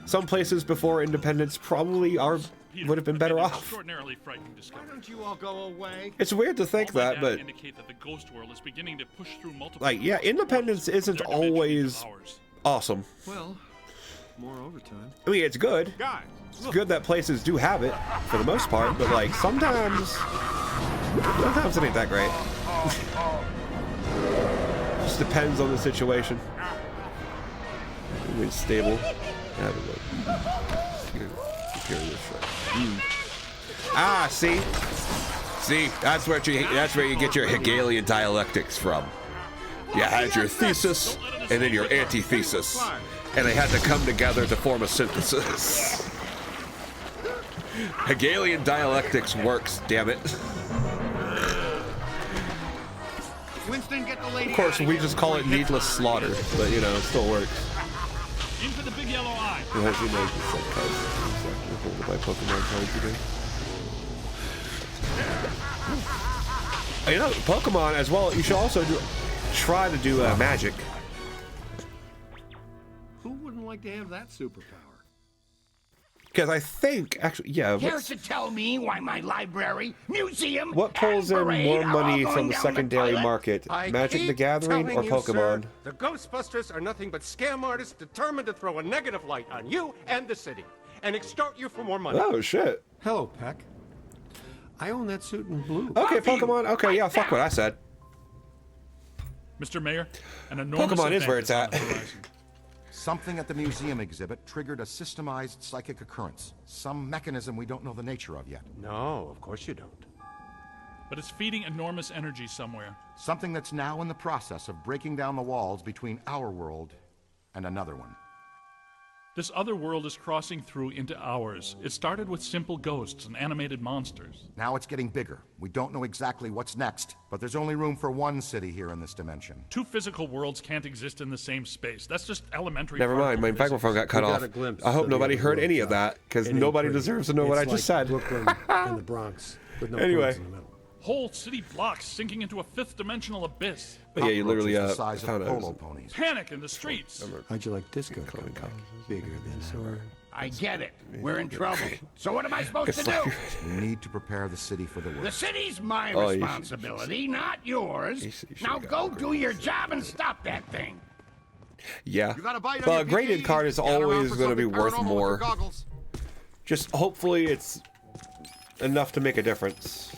some places before independence probably would have been better off. Extraordinarily frightening discovery. Why don't you all go away? It's weird to think that, but indicate that the ghost world is beginning to push through multiple like, yeah, independence isn't always awesome. Well, more overtime. I mean, it's good. It's good that places do have it for the most part, but like sometimes it ain't that great. Just depends on the situation. It's stable. Ah, see, that's where you get your Hegelian dialectics from. You had your thesis and then your antithesis, and they had to come together to form a synthesis. Hegelian dialectics works, damn it. Winston, get the lady. Of course, we just call it needless slaughter, but you know, it still works. In for the big yellow eye. It has you know, the cards exactly holded by Pokemon cards today. You know, Pokemon as well. You should also try to do magic. Who wouldn't like to have that superpower? Because I think, actually, yeah. Care to tell me why my library, museum, what pulls in more money from the secondary market? Magic the Gathering or Pokemon? Sir, the Ghostbusters are nothing but scam artists determined to throw a negative light on you and the city and extort you for more money. Oh, shit. Hello, Peck. I own that suit in blue. Okay, Pokemon. Okay, yeah, fuck what I said. Mr. Mayor, an enormous Pokemon is where it's at. Something at the museum exhibit triggered a systemized psychic occurrence. Some mechanism we don't know the nature of yet. No, of course you don't. But it's feeding enormous energy somewhere. Something that's now in the process of breaking down the walls between our world and another one. This other world is crossing through into ours. It started with simple ghosts and animated monsters. Now it's getting bigger. We don't know exactly what's next, but there's only room for one city here in this dimension. Two physical worlds can't exist in the same space. That's just elementary. Never mind, my microphone got cut off. I hope nobody heard any of that, because nobody deserves to know what I just said. Brooklyn and the Bronx, with no anyway. in the middle. Whole city blocks sinking into a fifth-dimensional abyss. But yeah, you literally found polo ponies. Panic in the streets. How'd you like disco coke? Bigger than ever. I get it. We're in trouble. So what am I supposed to do? We need to prepare the city for the worst. The city's my responsibility, not yours. Now go do your job and stop that thing. Yeah. But a graded card is always going to be worth more. Just hopefully it's enough to make a difference.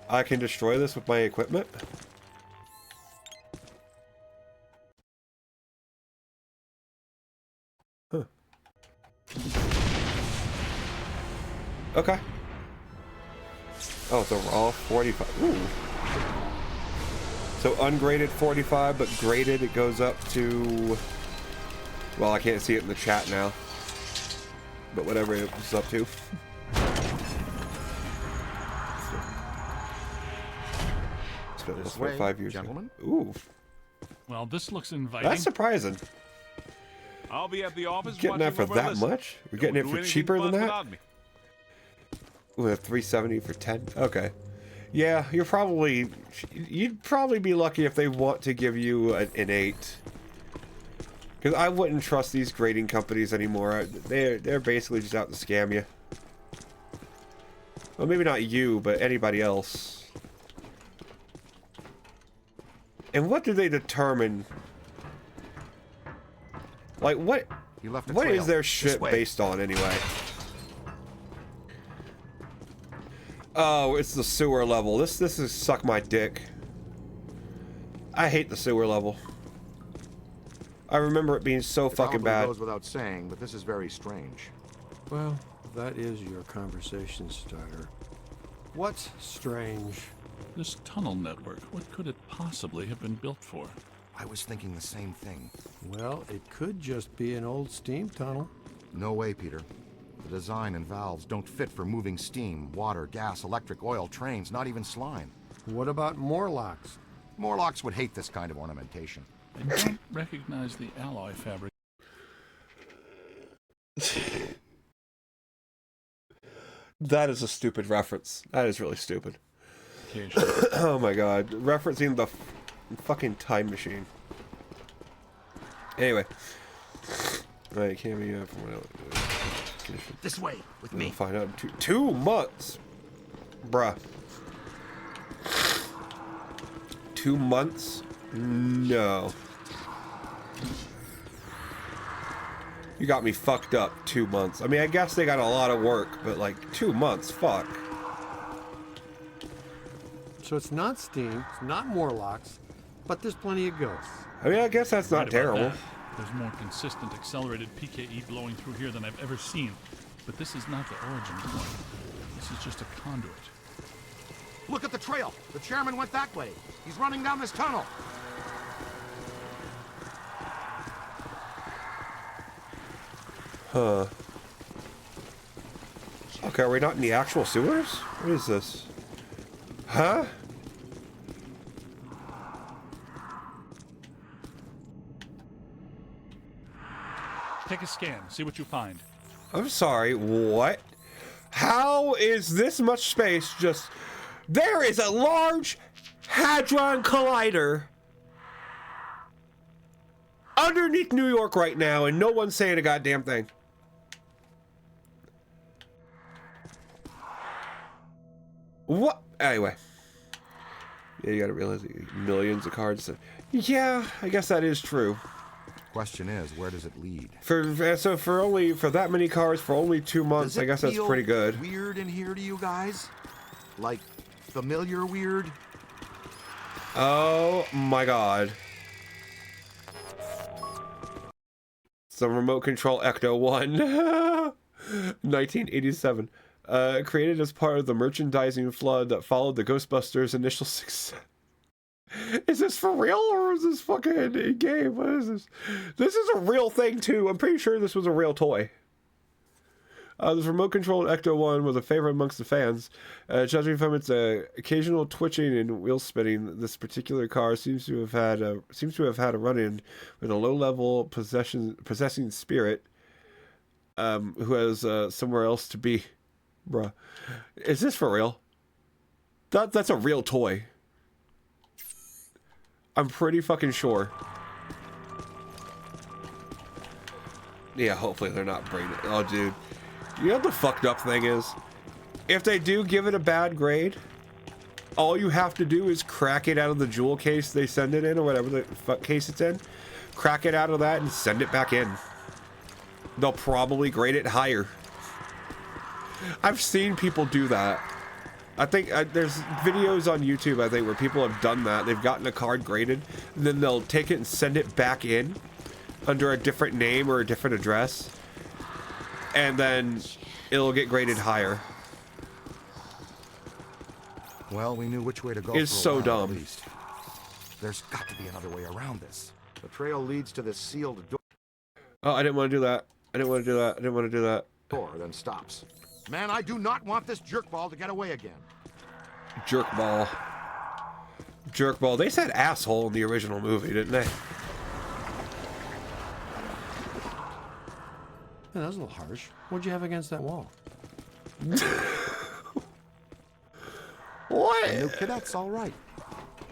I can destroy this with my equipment? Huh. Okay. Oh, it's a raw 45. Ooh. So ungraded 45, but graded it goes up to... Well, I can't see it in the chat now. But whatever it was up to. This way, 5 years gentlemen. Ooh. Well, this looks inviting. That's surprising. I'll be at the office Getting that for that much? We're getting it for cheaper than that? With 370 for 10? Okay. Yeah, you'd probably be lucky if they want to give you an 8. Because I wouldn't trust these grading companies anymore. They're basically just out to scam you. Well, maybe not you, but anybody else. And what do they determine? Like, what is their shit based on, anyway? Oh, it's the sewer level. This is suck my dick. I hate the sewer level. I remember it being so fucking bad. It goes without saying, but this is very strange. Well, that is your conversation starter. What's strange? This tunnel network, what could it possibly have been built for? I was thinking the same thing. Well, it could just be an old steam tunnel. No way, Peter. The design and valves don't fit for moving steam, water, gas, electric, oil, trains, not even slime. What about Morlocks? Morlocks would hate this kind of ornamentation. I don't recognize the alloy fabric. That is a stupid reference. That is really stupid. Oh my god. Referencing the fucking time machine. Anyway. Alright, can't be from what this way with me. We'll find out in 2 months. Bruh. 2 months? No. You got me fucked up. 2 months. I mean, I guess they got a lot of work, but like 2 months, fuck. So it's not steam, it's not Morlocks, but there's plenty of ghosts. I mean, I guess that's not terrible. That. There's more consistent accelerated PKE blowing through here than I've ever seen. But this is not the origin point. This is just a conduit. Look at the trail. The chairman went that way. He's running down this tunnel. Huh. Okay, are we not in the actual sewers? What is this? Huh? Take a scan, see what you find. I'm sorry, what? How is this much space just... There is a large Hadron Collider underneath New York right now, and no one's saying a goddamn thing. What? Anyway. Yeah, you gotta realize millions of cards. Yeah, I guess that is true. Question is, where does it lead? For that many cards for only 2 months, I guess that's pretty good. Weird in here to you guys? Like familiar weird? Oh my god. Some remote control Ecto 1. 1987. Created as part of the merchandising flood that followed the Ghostbusters' initial success. Is this for real or is this fucking in-game? What is this? This is a real thing too. I'm pretty sure this was a real toy. This remote-controlled Ecto 1 was a favorite amongst the fans. Judging from its occasional twitching and wheel spinning, this particular car seems to have had a run-in with a low-level possessing spirit who has somewhere else to be. Bruh, is this for real? That's a real toy. I'm pretty fucking sure. Yeah, hopefully they're not bringing it. Oh, dude. You know what the fucked up thing is? If they do give it a bad grade, all you have to do is crack it out of the jewel case they send it in, or whatever the fuck case it's in. Crack it out of that and send it back in. They'll probably grade it higher. I've seen people do that. I think there's videos on YouTube, I think, where people have done that. They've gotten a card graded, and then they'll take it and send it back in under a different name or a different address, and then it'll get graded higher. Well, we knew which way to go. It's for a so while, dumb. At least. There's got to be another way around this. The trail leads to this sealed Oh, I didn't want to do that. I didn't want to do that. I didn't want to do that. door, then stops. Man, I do not want this jerkball to get away again. Jerkball. Jerkball. They said asshole in the original movie, didn't they? Yeah, that was a little harsh. What'd you have against that wall? What? The new cadet's all right.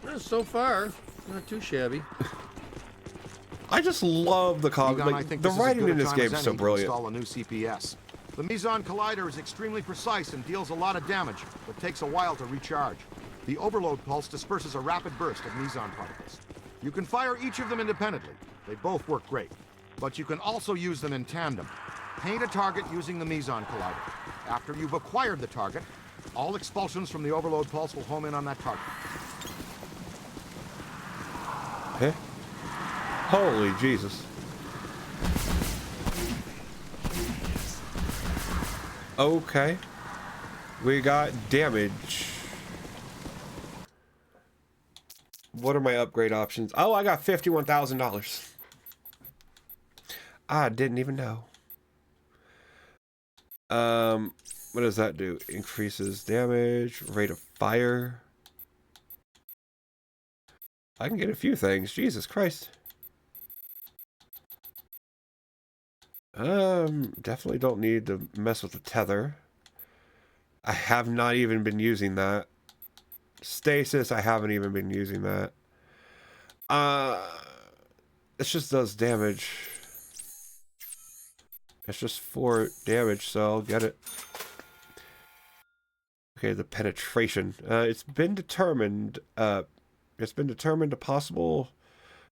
Well, so far, not too shabby. I just love the Egon, I like, think the this is as writing good a in this time game as is so any to brilliant. Install a new CPS. The Meson Collider is extremely precise and deals a lot of damage, but takes a while to recharge. The overload pulse disperses a rapid burst of Meson particles. You can fire each of them independently. They both work great. But you can also use them in tandem. Paint a target using the Meson Collider. After you've acquired the target, all expulsions from the overload pulse will home in on that target. Huh? Holy Jesus. Okay. We got damage. What are my upgrade options? Oh, I got $51,000. I didn't even know. What does that do? Increases damage, rate of fire. I can get a few things. Jesus Christ. Definitely don't need to mess with the tether. I have not even been using that. Stasis, I haven't even been using that. It just does damage. It's just 4 damage, so I'll get it. Okay, the penetration. It's been determined a possible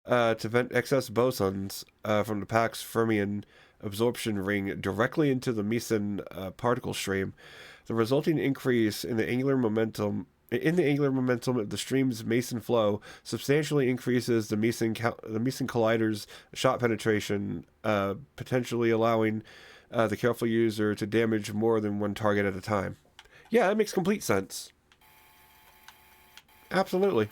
to vent excess bosons from the pack's fermion absorption ring directly into the Meson particle stream. The resulting increase in the angular momentum of the stream's Meson flow substantially increases the Meson collider's shot penetration, potentially allowing the careful user to damage more than one target at a time. Yeah, that makes complete sense. Absolutely.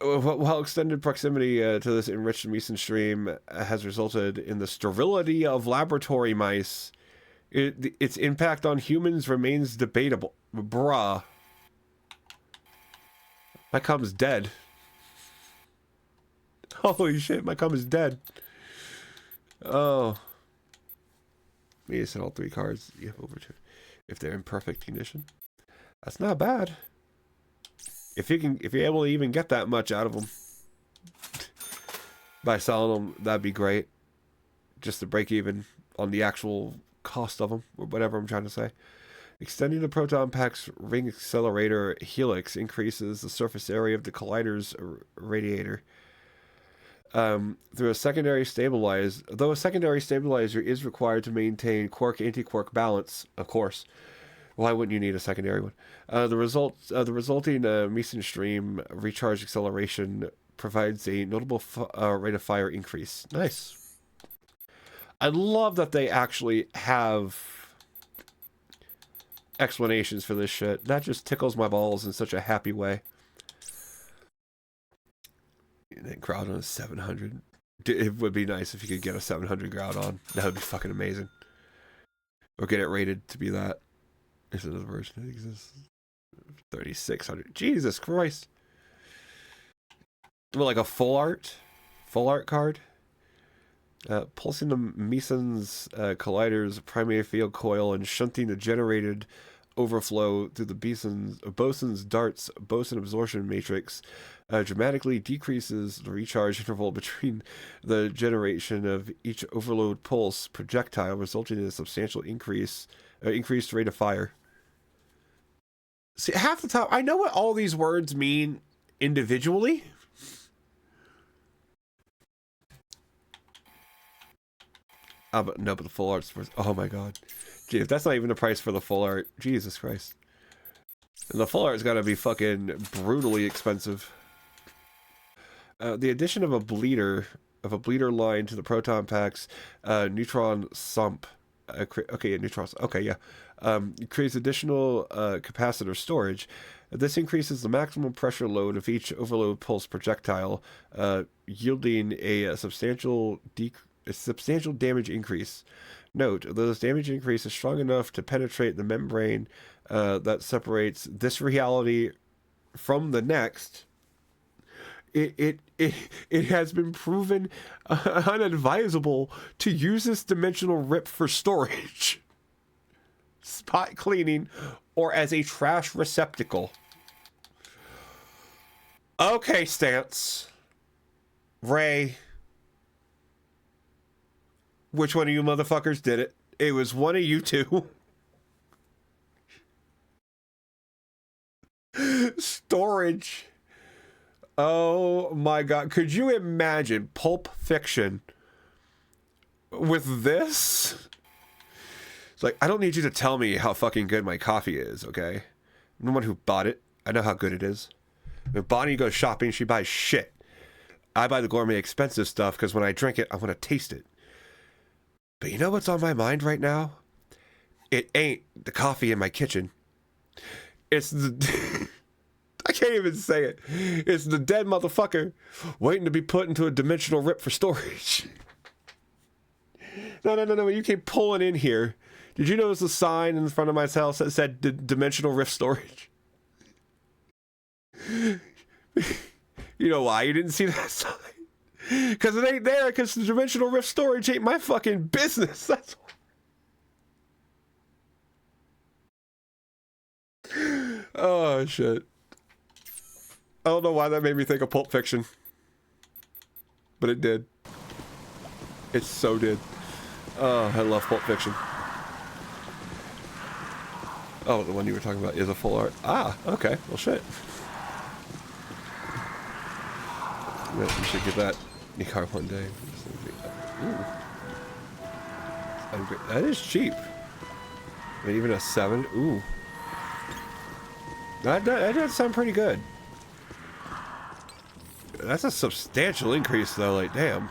While extended proximity to this enriched Meson stream has resulted in the sterility of laboratory mice, its impact on humans remains debatable. Bruh. My cum is dead. Holy shit, my cum is dead. Oh. Maybe send all 3 cards over to if they're in perfect condition. That's not bad. If you're able to even get that much out of them by selling them, that'd be great. Just to break even on the actual cost of them, or whatever I'm trying to say. Extending the proton pack's ring accelerator helix increases the surface area of the collider's radiator. Though a secondary stabilizer is required to maintain quark-anti-quark balance, of course. Why wouldn't you need a secondary one? The resulting Meson stream recharge acceleration provides a notable rate of fire increase. Nice. I love that they actually have explanations for this shit. That just tickles my balls in such a happy way. And then Groudon is 700. It would be nice if you could get a 700 Groudon. That would be fucking amazing. Or get it rated to be that. There's another version that exists. 3,600. Jesus Christ. Well, like a full art card. Pulsing the Meson's collider's primary field coil and shunting the generated overflow through the boson's dart's boson absorption matrix dramatically decreases the recharge interval between the generation of each overload pulse projectile, resulting in a substantial increased rate of fire. See, half the time, I know what all these words mean individually. But no, but the full art's worth. Oh my god. Gee, if that's not even the price for the full art. Jesus Christ. And the full art's gotta be fucking brutally expensive. The addition of a bleeder line to the proton pack's neutron sump. Okay, yeah, neutron. Okay, yeah. Creates additional capacitor storage. This increases the maximum pressure load of each overload pulse projectile, yielding a substantial damage increase. Note, though this damage increase is strong enough to penetrate the membrane that separates this reality from the next, it has been proven unadvisable to use this dimensional rip for storage, spot cleaning, or as a trash receptacle. Okay, Stance. Ray. Which one of you motherfuckers did it? It was one of you two. Storage. Oh my god. Could you imagine Pulp Fiction with this? It's like, I don't need you to tell me how fucking good my coffee is, okay? I'm the one who bought it. I know how good it is. When Bonnie goes shopping, she buys shit. I buy the gourmet expensive stuff because when I drink it, I want to taste it. But you know what's on my mind right now? It ain't the coffee in my kitchen. It's the... I can't even say it. It's the dead motherfucker waiting to be put into a dimensional rip for storage. No. You keep pulling in here. Did you notice the sign in front of my house that said dimensional rift storage? You know why you didn't see that sign? Because it ain't there, because the dimensional rift storage ain't my fucking business. That's why. Oh, shit. I don't know why that made me think of Pulp Fiction. But it did. It so did. Oh, I love Pulp Fiction. Oh, the one you were talking about is a full art. Ah, okay. Well, shit. Yeah, you should get that in your car one day. Ooh. That is cheap. I mean, even a 7. Ooh. That does sound pretty good. That's a substantial increase, though. Like, damn.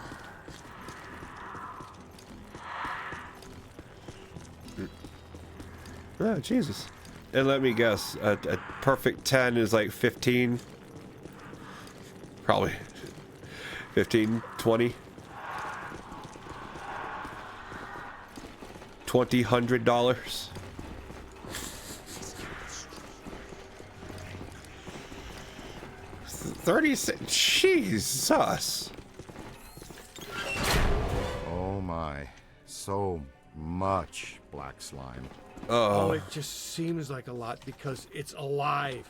Oh, Jesus. And let me guess, a perfect 10 is like 15. Probably 15, 20. $2,000. $36. Jesus. Oh my. So much black slime. Oh, it just seems like a lot because it's alive.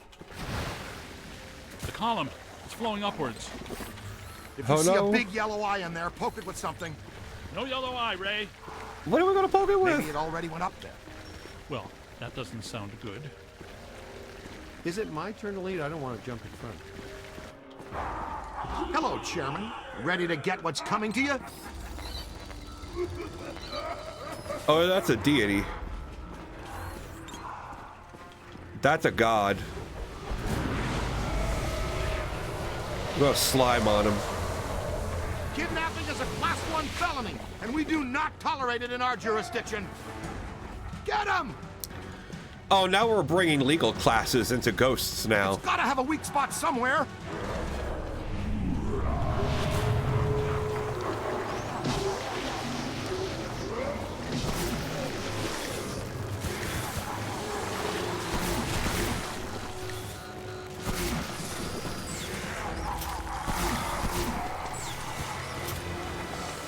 The column, it's flowing upwards. If you see a big yellow eye in there, poke it with something. No yellow eye, Ray. What are we gonna poke it with? Maybe it already went up there. Well, that doesn't sound good. Is it my turn to lead? I don't want to jump in front. Hello, Chairman. Ready to get what's coming to you? Oh, that's a deity. That's a god. I'm gonna slime on him. Kidnapping is a Class 1 felony, and we do not tolerate it in our jurisdiction. Get him! Oh, now we're bringing legal classes into Ghosts now. It's gotta have a weak spot somewhere.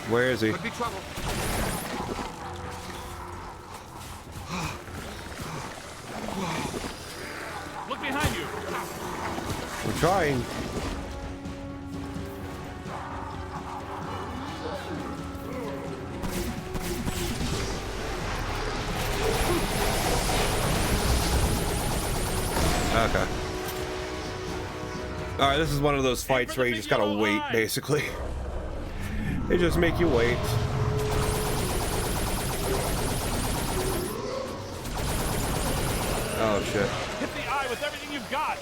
Where is he? Could be trouble. Look behind you. We're trying. Okay. Alright, this is one of those fights where you just gotta wait, basically. They just make you wait. shit. Hit the eye with everything you've got.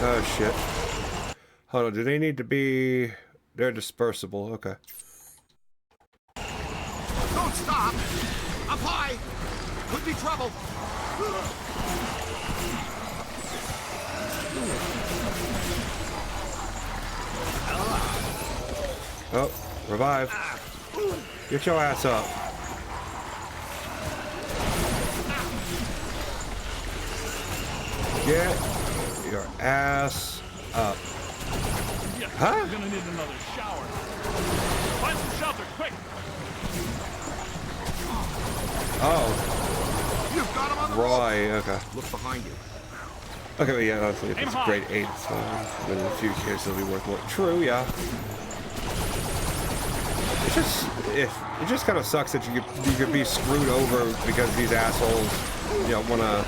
Oh shit. Hold on, do they need to be... They're dispersible, okay. Don't stop! Up high! Could be trouble! Oh, revive. Get your ass up. Get your ass up. Yeah, huh? We're gonna need another shower. Find some shelter, quick! Oh. You've got him on the Right, okay. Look behind you. Okay, but yeah, honestly, if it's grade 8, it's fine. But in a few cases, it'll be worth more. True, yeah. It just kind of sucks that you could be screwed over because these assholes, you know, wanna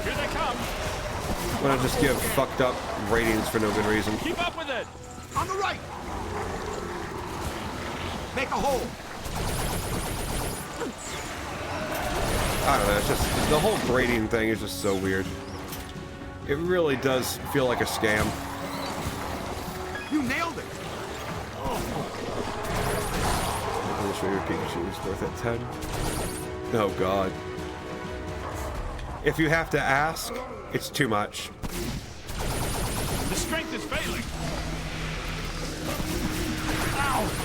just give fucked up ratings for no good reason. Keep up with it! On the right! Make a hole! I don't know, it's just, the whole grading thing is just so weird. It really does feel like a scam. You nailed it! I'm sure your Pikachu is worth at 10. Oh god. If you have to ask, it's too much. The strength is failing.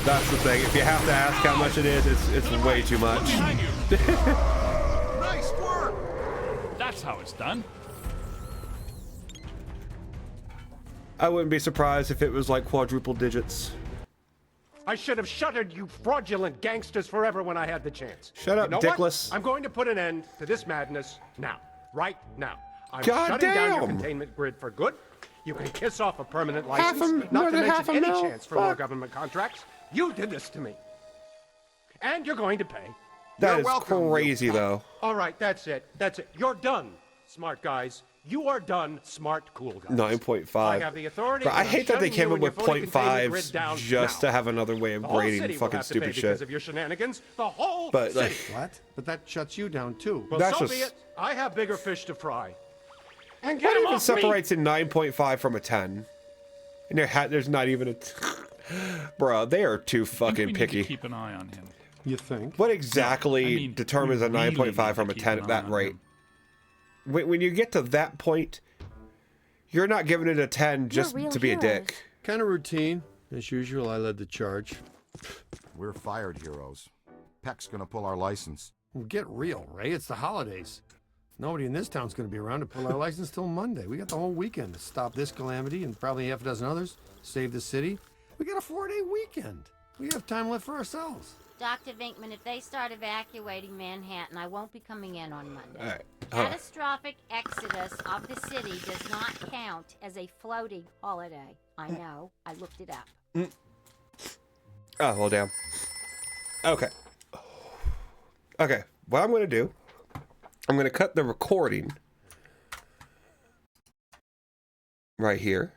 That's the thing. If you have to ask how much it is, it's way too much. Nice work! That's how it's done. I wouldn't be surprised if it was like quadruple digits. I should have shuttered you fraudulent gangsters forever when I had the chance. Shut up, you know dickless. What? I'm going to put an end to this madness now. Right now. I'm God shutting down your damn. containment grid for good. You can kiss off a permanent Half license, more not to than mention half a any mil? chance for more government contracts. You did this to me. And you're going to pay. That You're is welcome. crazy, though. All right, that's it. That's it. You're done, smart guys. You are done, smart, cool guys. 9.5. I have the authority. But I and I'm hate that they shutting came you up and your with fully containment grid 0.5s down just now. to have another way of The whole grading city will fucking have to pay stupid because shit. of your shenanigans. The whole But, city. like, What? But that shuts you down too. Well, That's so just- be it. I have bigger fish to fry. And get What him even off separates a 9.5 from a 10? And there's not even a... Bro, they are too fucking We need picky. to keep an eye on him. You think? What exactly I mean, determines a we really 9.5 need from to a keep 10 an at eye that on rate? him. When you get to that point, you're not giving it a 10 just real to be a heroes. dick. Kind of routine. As usual, I led the charge. We're fired heroes. Peck's gonna pull our license. Well, get real, Ray. It's the holidays. Nobody in this town's going to be around to pull our license till Monday. We got the whole weekend to stop this calamity and probably half a dozen others. Save the city. We got a 4-day weekend. We have time left for ourselves. Dr. Vinkman, if they start evacuating Manhattan, I won't be coming in on Monday. All right. Catastrophic exodus of the city does not count as a floating holiday. I know. I looked it up. Oh, well, damn. Okay. Okay. What I'm going to do, I'm going to cut the recording right here.